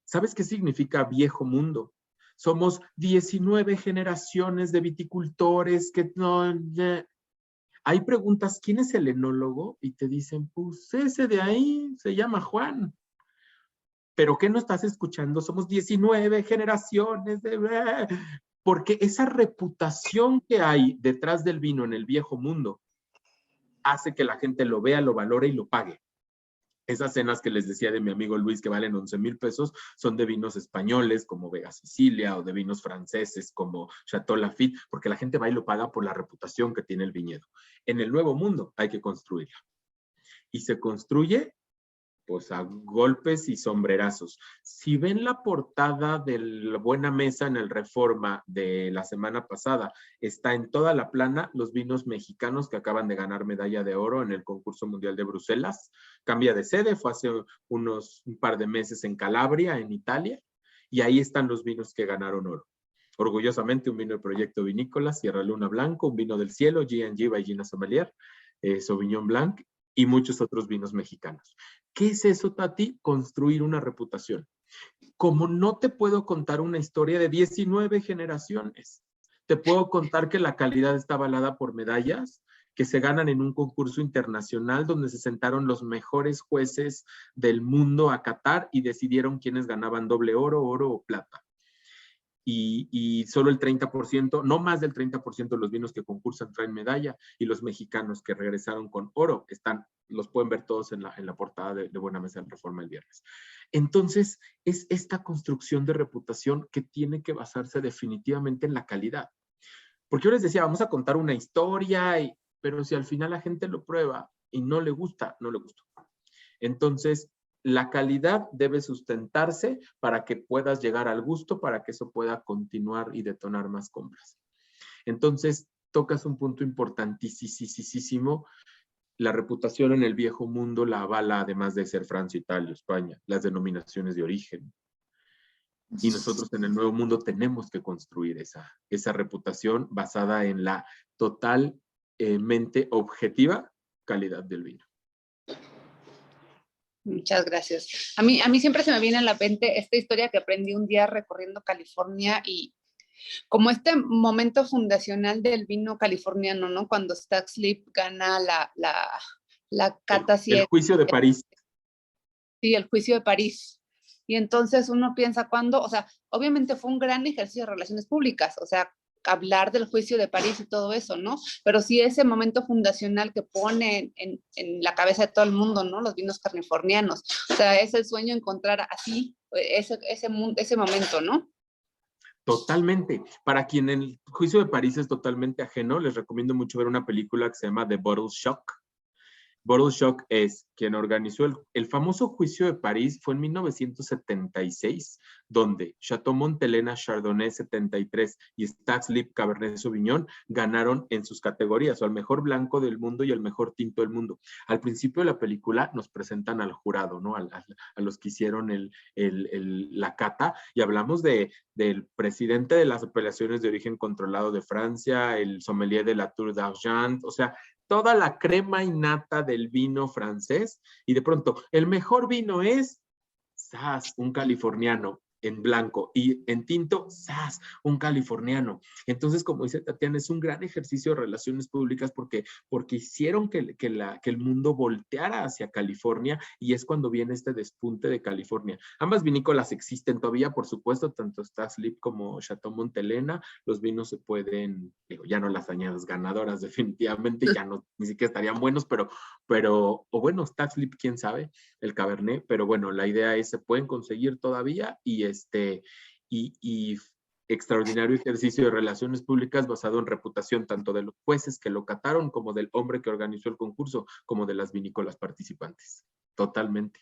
¿Sabes qué significa viejo mundo? Somos 19 generaciones de viticultores que no... Hay preguntas, ¿quién es el enólogo? Y te dicen, pues ese de ahí se llama Juan. ¿pero qué no estás escuchando? Somos 19 generaciones de... Porque esa reputación que hay detrás del vino en el viejo mundo hace que la gente lo vea, lo valore y lo pague. Esas cenas que les decía de mi amigo Luis que valen 11,000 pesos son de vinos españoles como Vega Sicilia o de vinos franceses como Chateau Lafite, porque la gente va y lo paga por la reputación que tiene el viñedo. En el nuevo mundo hay que construirla. Y se construye pues a golpes y sombrerazos. Si ven la portada de la Buena Mesa en el Reforma de la semana pasada, está en toda la plana los vinos mexicanos que acaban de ganar medalla de oro en el concurso mundial de Bruselas. Cambia de sede, fue hace un par de meses en Calabria, en Italia, y ahí están los vinos que ganaron oro. Orgullosamente un vino del Proyecto Vinícola, Sierra Luna Blanco, un vino del cielo, G&G by Gina Sommelier, Sauvignon Blanc, y muchos otros vinos mexicanos. ¿Qué es eso, Tati? Construir una reputación. Como no te puedo contar una historia de 19 generaciones, te puedo contar que la calidad está avalada por medallas que se ganan en un concurso internacional donde se sentaron los mejores jueces del mundo a catar y decidieron quiénes ganaban doble oro, oro o plata. Y solo el 30%, no más del 30% de los vinos que concursan traen medalla, y los mexicanos que regresaron con oro los pueden ver todos en la portada de Buena Mesa en Reforma el viernes. Entonces, es esta construcción de reputación que tiene que basarse definitivamente en la calidad. Porque yo les decía, vamos a contar una historia, pero si al final la gente lo prueba y no le gusta, no le gustó. Entonces, la calidad debe sustentarse para que puedas llegar al gusto, para que eso pueda continuar y detonar más compras. Entonces, tocas un punto importantísimo. La reputación en el viejo mundo la avala, además de ser Francia, Italia, España, las denominaciones de origen. Y nosotros en el nuevo mundo tenemos que construir esa reputación basada en la totalmente objetiva calidad del vino. Muchas gracias. A mí siempre se me viene a la mente esta historia que aprendí un día recorriendo California y como este momento fundacional del vino californiano, ¿no? Cuando Stags Leap gana la cata el juicio de París. Sí, el juicio de París. Y entonces uno piensa cuándo, o sea, obviamente fue un gran ejercicio de relaciones públicas, o sea, hablar del juicio de París y todo eso, ¿no? Pero sí ese momento fundacional que pone en la cabeza de todo el mundo, ¿no? Los vinos californianos. O sea, es el sueño encontrar así ese momento, ¿no? Totalmente. Para quien el juicio de París es totalmente ajeno, les recomiendo mucho ver una película que se llama The Bottle Shock. Bottle Shock es quien organizó el famoso juicio de París, fue en 1976, donde Chateau Montelena Chardonnay 73 y Stags Leap Cabernet Sauvignon ganaron en sus categorías, o al mejor blanco del mundo y el mejor tinto del mundo. Al principio de la película nos presentan al jurado, ¿no? A los que hicieron la cata, y hablamos del presidente de las apelaciones de origen controlado de Francia, el sommelier de la Tour d'Argent, o sea, toda la crema innata del vino francés, y de pronto, el mejor vino es, ¡zas!, un californiano en blanco, y en tinto, ¡zas!, un californiano. Entonces, como dice Tatiana, es un gran ejercicio de relaciones públicas porque hicieron que el mundo volteara hacia California, y es cuando viene este despunte de California. Ambas vinícolas existen todavía, por supuesto, tanto Stags Leap como Chateau Montelena. Los vinos se pueden, ya no las añadas ganadoras definitivamente, ya no, ni siquiera estarían buenos, o bueno, Stags Leap, quién sabe, el Cabernet, pero bueno, la idea es, se pueden conseguir todavía, y extraordinario ejercicio de relaciones públicas basado en reputación tanto de los jueces que lo cataron, como del hombre que organizó el concurso, como de las vinícolas participantes. Totalmente.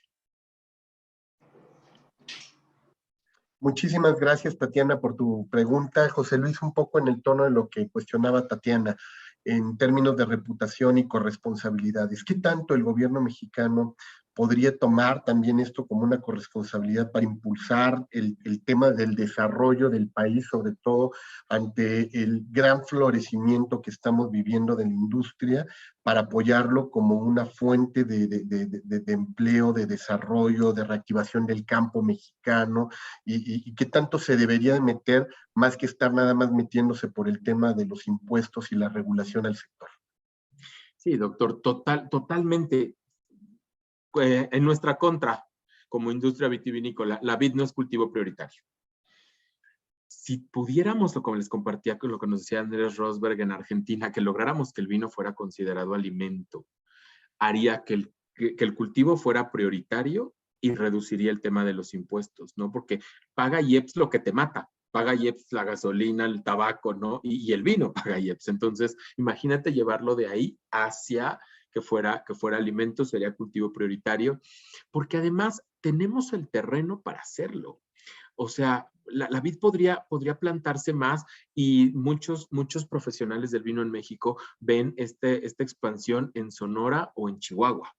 Muchísimas gracias, Tatiana, por tu pregunta. José Luis, un poco en el tono de lo que cuestionaba Tatiana, en términos de reputación y corresponsabilidades. ¿Qué tanto el gobierno mexicano podría tomar también esto como una corresponsabilidad para impulsar el tema del desarrollo del país, sobre todo ante el gran florecimiento que estamos viviendo de la industria, para apoyarlo como una fuente de empleo, de desarrollo, de reactivación del campo mexicano, y qué tanto se debería de meter, más que estar nada más metiéndose por el tema de los impuestos y la regulación al sector? Sí, doctor, totalmente. En nuestra contra. como industria vitivinícola, la vid no es cultivo prioritario. Si pudiéramos, como les compartía con lo que nos decía Andrés Rosberg en Argentina, que lográramos que el vino fuera considerado alimento, haría que el cultivo fuera prioritario y reduciría el tema de los impuestos, ¿no? Porque paga IEPS lo que te mata, paga IEPS la gasolina, el tabaco, ¿no? Y el vino paga IEPS. Entonces, imagínate llevarlo de ahí hacia que fuera alimento, sería cultivo prioritario, porque además tenemos el terreno para hacerlo. O sea, la vid podría plantarse más y muchos profesionales del vino en México ven esta expansión en Sonora o en Chihuahua,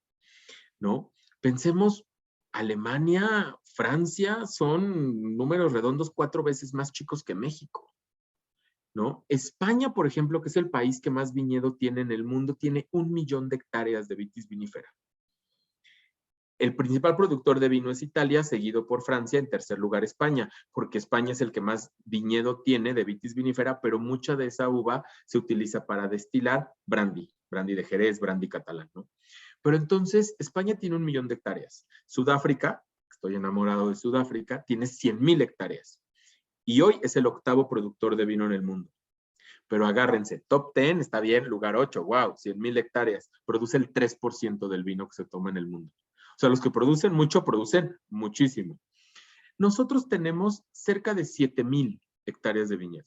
¿no? Pensemos, Alemania, Francia son números redondos 4 veces más chicos que México, ¿no? España, por ejemplo, que es el país que más viñedo tiene en el mundo, tiene 1 millón de hectáreas de vitis vinífera. El principal productor de vino es Italia, seguido por Francia, en tercer lugar España, porque España es el que más viñedo tiene de vitis vinífera, pero mucha de esa uva se utiliza para destilar brandy de Jerez, brandy catalán, ¿no? Pero entonces, España tiene 1 millón de hectáreas. Sudáfrica, estoy enamorado de Sudáfrica, tiene 100,000 hectáreas. Y hoy es el 8º productor de vino en el mundo. Pero agárrense, top 10 está bien, lugar 8, wow, 100,000 hectáreas. Produce el 3% del vino que se toma en el mundo. O sea, los que producen mucho, producen muchísimo. Nosotros tenemos cerca de 7,000 hectáreas de viñedo.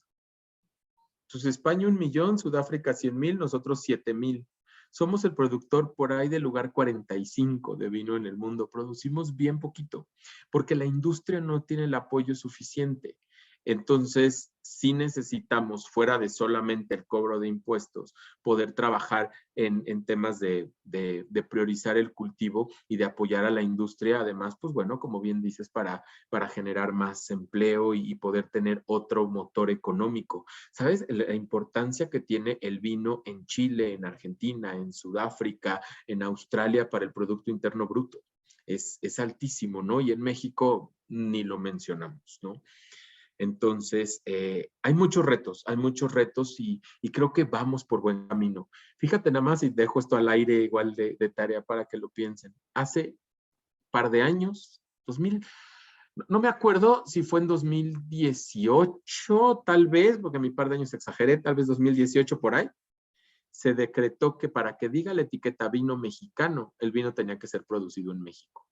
Entonces, España 1 millón, Sudáfrica 100,000, nosotros 7,000. Somos el productor por ahí del lugar 45 de vino en el mundo. Producimos bien poquito, porque la industria no tiene el apoyo suficiente. Entonces, sí necesitamos, fuera de solamente el cobro de impuestos, poder trabajar en temas de priorizar el cultivo y de apoyar a la industria. Además, pues bueno, como bien dices, para generar más empleo y poder tener otro motor económico. ¿Sabes? La importancia que tiene el vino en Chile, en Argentina, en Sudáfrica, en Australia para el Producto Interno Bruto. Es altísimo, ¿no? Y en México ni lo mencionamos, ¿no? Entonces, hay muchos retos y creo que vamos por buen camino. Fíjate nada más y dejo esto al aire igual de tarea para que lo piensen. Hace par de años, 2000, no me acuerdo si fue en 2018, tal vez, porque a mi par de años exageré, tal vez 2018 por ahí, se decretó que para que diga la etiqueta vino mexicano, el vino tenía que ser producido en México.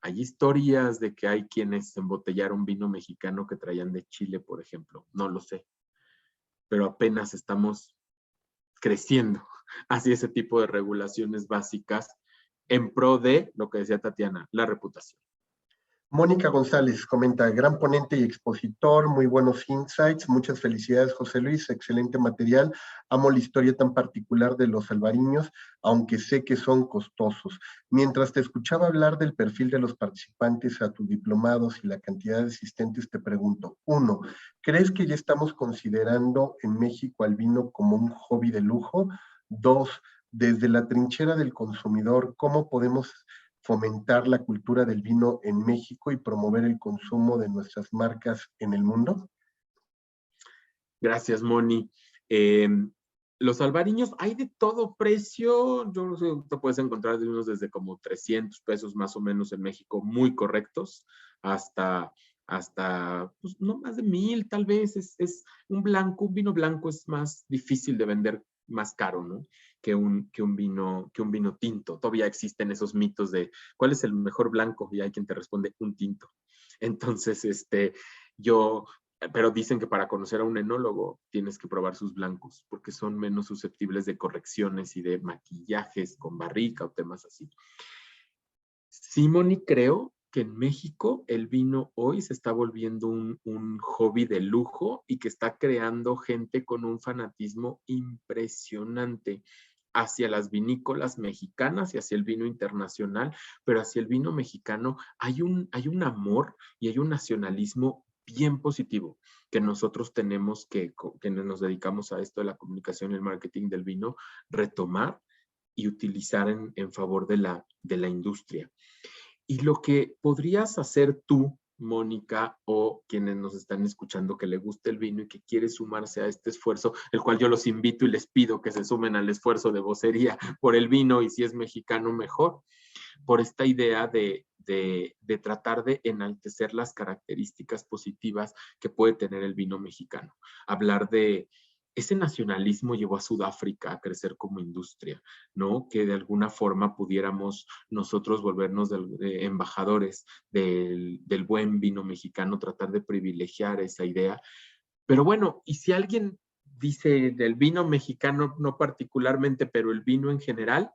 Hay historias de que hay quienes embotellaron vino mexicano que traían de Chile, por ejemplo. No lo sé. Pero apenas estamos creciendo hacia ese tipo de regulaciones básicas en pro de, lo que decía Tatiana, la reputación. Mónica González comenta, gran ponente y expositor, muy buenos insights, muchas felicidades José Luis, excelente material, amo la historia tan particular de los albariños, aunque sé que son costosos. Mientras te escuchaba hablar del perfil de los participantes a tus diplomados y la cantidad de asistentes, te pregunto, 1, ¿crees que ya estamos considerando en México al vino como un hobby de lujo? 2, desde la trinchera del consumidor, ¿cómo podemos fomentar la cultura del vino en México y promover el consumo de nuestras marcas en el mundo? Gracias, Moni. Los albariños, hay de todo precio. Yo no sé, te puedes encontrar de unos desde como 300 pesos más o menos en México, muy correctos, hasta pues, no más de 1,000 tal vez. Es un vino blanco es más difícil de vender, más caro, ¿no? Que un vino tinto. Todavía existen esos mitos de ¿cuál es el mejor blanco? Y hay quien te responde un tinto. Entonces, pero dicen que para conocer a un enólogo tienes que probar sus blancos porque son menos susceptibles de correcciones y de maquillajes con barrica o temas así. Simoni, creo que en México el vino hoy se está volviendo un hobby de lujo y que está creando gente con un fanatismo impresionante hacia las vinícolas mexicanas y hacia el vino internacional, pero hacia el vino mexicano hay un amor y hay un nacionalismo bien positivo que nosotros tenemos que nos dedicamos a esto de la comunicación y el marketing del vino, retomar y utilizar en favor de la industria. Y lo que podrías hacer tú Mónica, o quienes nos están escuchando que le guste el vino y que quiere sumarse a este esfuerzo, el cual yo los invito y les pido que se sumen al esfuerzo de vocería por el vino, y si es mexicano mejor, por esta idea de tratar de enaltecer las características positivas que puede tener el vino mexicano. Hablar de ese nacionalismo llevó a Sudáfrica a crecer como industria, ¿no? Que de alguna forma pudiéramos nosotros volvernos embajadores del buen vino mexicano, tratar de privilegiar esa idea. Pero bueno, y si alguien dice del vino mexicano, no particularmente, pero el vino en general,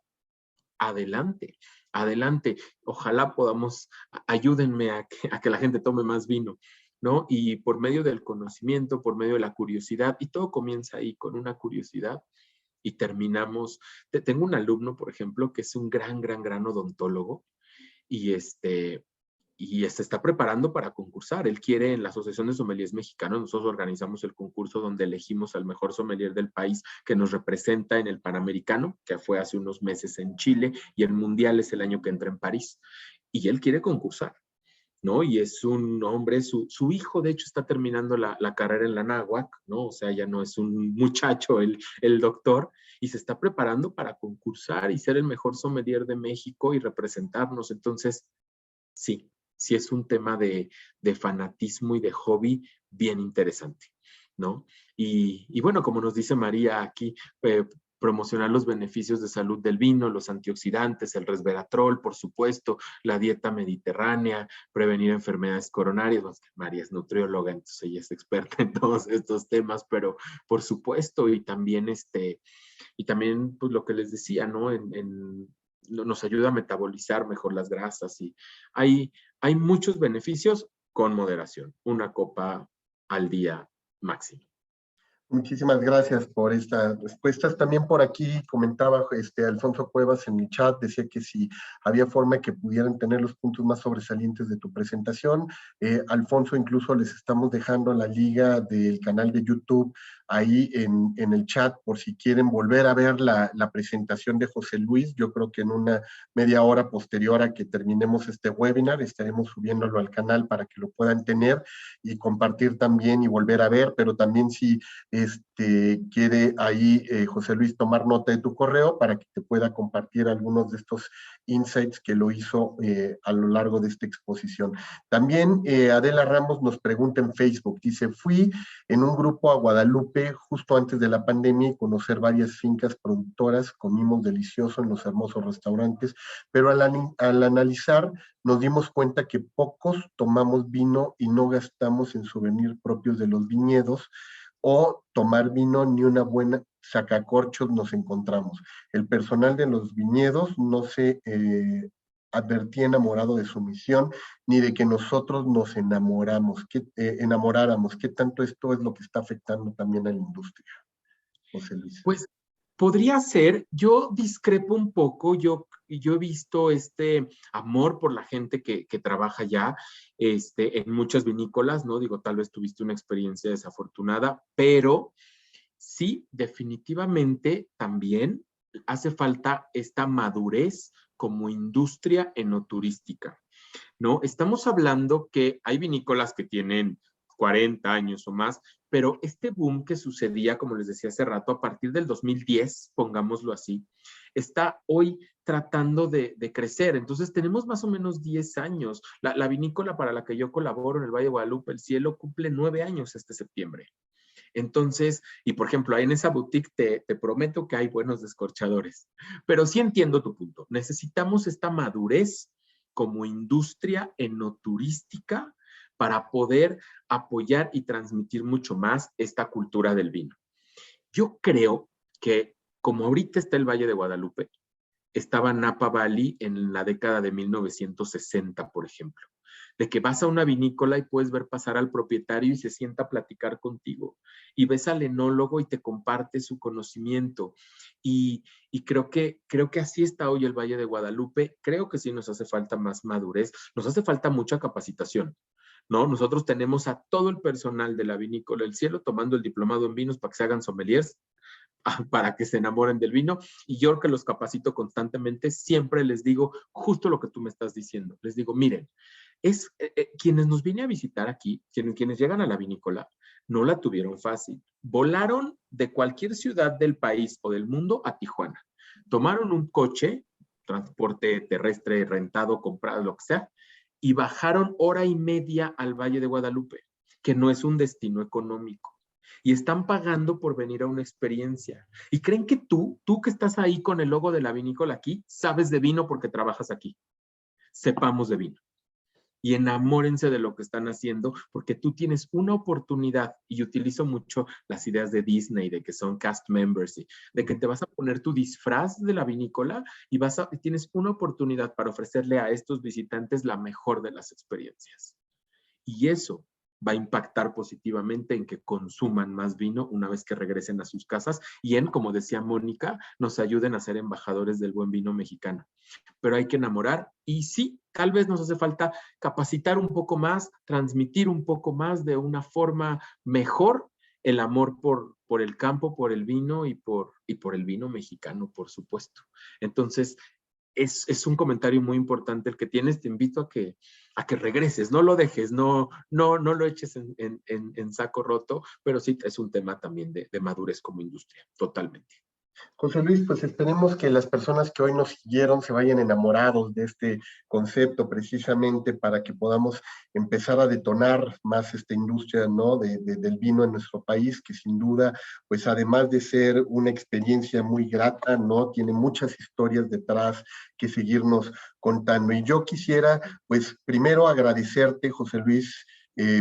adelante, adelante. Ojalá podamos, ayúdenme a que la gente tome más vino, ¿no? Y por medio del conocimiento, por medio de la curiosidad, y todo comienza ahí con una curiosidad y terminamos. Tengo un alumno, por ejemplo, que es un gran odontólogo, y se está preparando para concursar. Él quiere, en la Asociación de Sommeliers Mexicanos, nosotros organizamos el concurso donde elegimos al mejor sommelier del país que nos representa en el Panamericano, que fue hace unos meses en Chile, y el Mundial es el año que entra en París. Y él quiere concursar, ¿no? Y es un hombre, su hijo de hecho está terminando la carrera en la Náhuac, ¿no? O sea, ya no es un muchacho el doctor, y se está preparando para concursar y ser el mejor sommelier de México y representarnos. Entonces, sí es un tema de fanatismo y de hobby bien interesante, ¿no? Y bueno, como nos dice María aquí, promocionar los beneficios de salud del vino, los antioxidantes, el resveratrol, por supuesto, la dieta mediterránea, prevenir enfermedades coronarias. Bueno, María es nutrióloga, entonces ella es experta en todos estos temas, pero por supuesto, y también pues lo que les decía, ¿no? Nos ayuda a metabolizar mejor las grasas, y hay muchos beneficios con moderación. Una copa al día máximo. Muchísimas gracias por estas respuestas. También por aquí comentaba Alfonso Cuevas en el chat, decía que si había forma que pudieran tener los puntos más sobresalientes de tu presentación. Alfonso, incluso les estamos dejando la liga del canal de YouTube ahí en el chat por si quieren volver a ver la presentación de José Luis. Yo creo que en una media hora posterior a que terminemos este webinar estaremos subiéndolo al canal para que lo puedan tener y compartir también y volver a ver, pero también si quiere ahí José Luis tomar nota de tu correo para que te pueda compartir algunos de estos insights que lo hizo a lo largo de esta exposición. También Adela Ramos nos pregunta en Facebook, dice, fui en un grupo a Guadalupe justo antes de la pandemia y conocer varias fincas productoras, comimos delicioso en los hermosos restaurantes, pero al analizar nos dimos cuenta que pocos tomamos vino y no gastamos en souvenirs propios de los viñedos, o tomar vino, ni una buena sacacorchos nos encontramos. El personal de los viñedos no se advertía enamorado de su misión, ni de que nosotros nos enamoráramos. ¿Qué tanto esto es lo que está afectando también a la industria, José Luis? Pues podría ser. Yo discrepo un poco. Yo he visto este amor por la gente que trabaja ya en muchas vinícolas, ¿no? Digo, tal vez tuviste una experiencia desafortunada, pero sí, definitivamente también hace falta esta madurez como industria enoturística, ¿no? Estamos hablando que hay vinícolas que tienen 40 años o más, pero este boom que sucedía, como les decía hace rato, a partir del 2010, pongámoslo así, está hoy tratando de crecer. Entonces tenemos más o menos 10 años. La vinícola para la que yo colaboro en el Valle de Guadalupe, El Cielo, cumple 9 años este septiembre. Entonces, y por ejemplo, ahí en esa boutique te prometo que hay buenos descorchadores. Pero sí entiendo tu punto. Necesitamos esta madurez como industria enoturística para poder apoyar y transmitir mucho más esta cultura del vino. Yo creo que como ahorita está el Valle de Guadalupe, estaba Napa Valley en la década de 1960, por ejemplo, de que vas a una vinícola y puedes ver pasar al propietario y se sienta a platicar contigo, y ves al enólogo y te comparte su conocimiento, y creo que así está hoy el Valle de Guadalupe. Creo que sí nos hace falta más madurez, nos hace falta mucha capacitación, ¿no? Nosotros tenemos a todo el personal de la vinícola El Cielo tomando el diplomado en vinos para que se hagan sommeliers, para que se enamoren del vino, y yo que los capacito constantemente, siempre les digo justo lo que tú me estás diciendo. Les digo, miren, Quienes nos vienen a visitar aquí, quienes llegan a la vinícola, no la tuvieron fácil. Volaron de cualquier ciudad del país o del mundo a Tijuana. Tomaron un coche, transporte terrestre rentado, comprado, lo que sea, y bajaron 1:30 al Valle de Guadalupe, que no es un destino económico. Y están pagando por venir a una experiencia. Y creen que tú que estás ahí con el logo de la vinícola aquí, sabes de vino porque trabajas aquí. Sepamos de vino. Y enamórense de lo que están haciendo, porque tú tienes una oportunidad, y utilizo mucho las ideas de Disney, de que son cast members, de que te vas a poner tu disfraz de la vinícola y tienes una oportunidad para ofrecerle a estos visitantes la mejor de las experiencias. Y eso va a impactar positivamente en que consuman más vino una vez que regresen a sus casas y como decía Mónica, nos ayuden a ser embajadores del buen vino mexicano. Pero hay que enamorar y sí, tal vez nos hace falta capacitar un poco más, transmitir un poco más de una forma mejor el amor por el campo, por el vino y por el vino mexicano, por supuesto. Entonces, es un comentario muy importante el que tienes. Te invito a que regreses, no lo dejes, no lo eches en saco roto, pero sí es un tema también de madurez como industria, totalmente. José Luis, pues esperemos que las personas que hoy nos siguieron se vayan enamorados de este concepto precisamente para que podamos empezar a detonar más esta industria, ¿no? del vino en nuestro país, que sin duda, pues además de ser una experiencia muy grata, ¿no? Tiene muchas historias detrás que seguirnos contando. Y yo quisiera, pues primero agradecerte, José Luis,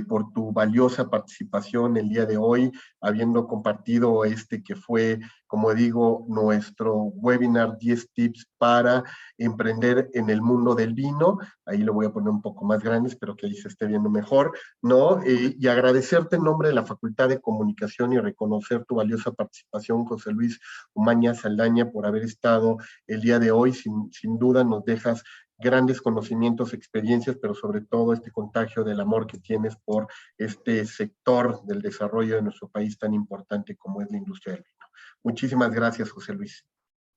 por tu valiosa participación el día de hoy, habiendo compartido que fue, como digo, nuestro webinar 10 tips para emprender en el mundo del vino. Ahí lo voy a poner un poco más grande, espero que ahí se esté viendo mejor, ¿no? Y agradecerte en nombre de la Facultad de Comunicación y reconocer tu valiosa participación, José Luis Umaña Saldaña, por haber estado el día de hoy. Sin duda nos dejas grandes conocimientos, experiencias, pero sobre todo este contagio del amor que tienes por este sector del desarrollo de nuestro país tan importante como es la industria del vino. Muchísimas gracias, José Luis.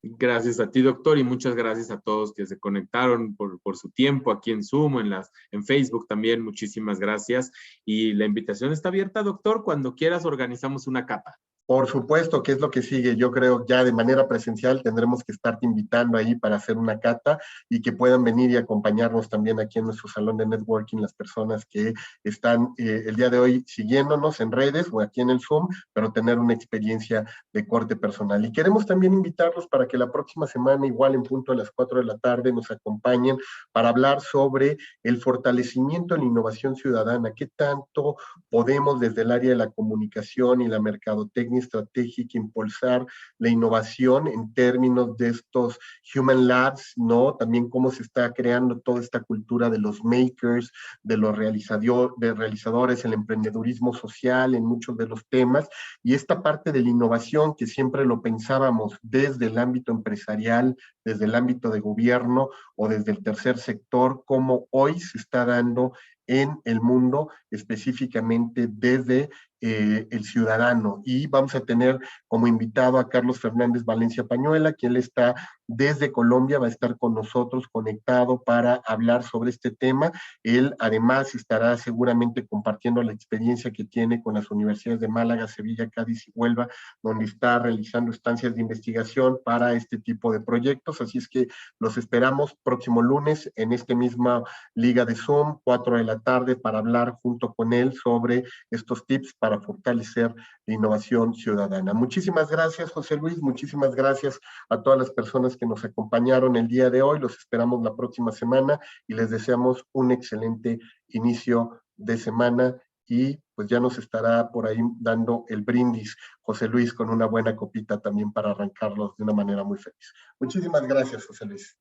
Gracias a ti, doctor, y muchas gracias a todos que se conectaron por su tiempo aquí en Zoom, en Facebook también. Muchísimas gracias. Y la invitación está abierta, doctor. Cuando quieras organizamos una cata. Por supuesto, que es lo que sigue. Yo creo ya de manera presencial tendremos que estarte invitando ahí para hacer una cata y que puedan venir y acompañarnos también aquí en nuestro salón de networking las personas que están el día de hoy siguiéndonos en redes o aquí en el Zoom, pero tener una experiencia de corte personal. Y queremos también invitarlos para que la próxima semana, igual en punto a las 4 de la tarde, nos acompañen para hablar sobre el fortalecimiento de la innovación ciudadana. ¿Qué tanto podemos desde el área de la comunicación y la mercadotecnia estratégica impulsar la innovación en términos de estos Human Labs, ¿no? También cómo se está creando toda esta cultura de los makers, de los realizadores, el emprendedurismo social en muchos de los temas, y esta parte de la innovación que siempre lo pensábamos desde el ámbito empresarial, desde el ámbito de gobierno o desde el tercer sector, cómo hoy se está dando en el mundo, específicamente desde el ciudadano. Y vamos a tener como invitado a Carlos Fernández Valencia Pañuela, quien está desde Colombia, va a estar con nosotros conectado para hablar sobre este tema. Él además estará seguramente compartiendo la experiencia que tiene con las universidades de Málaga, Sevilla, Cádiz y Huelva, donde está realizando estancias de investigación para este tipo de proyectos. Así es que los esperamos próximo lunes en esta misma liga de Zoom, 4 de la tarde, para hablar junto con él sobre estos tips para fortalecer la innovación ciudadana. Muchísimas gracias, José Luis, muchísimas gracias a todas las personas que nos acompañaron el día de hoy. Los esperamos la próxima semana y les deseamos un excelente inicio de semana y pues ya nos estará por ahí dando el brindis José Luis con una buena copita también para arrancarlos de una manera muy feliz. Muchísimas gracias, José Luis.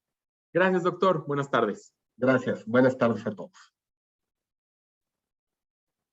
Gracias, doctor. Buenas tardes. Gracias. Buenas tardes a todos.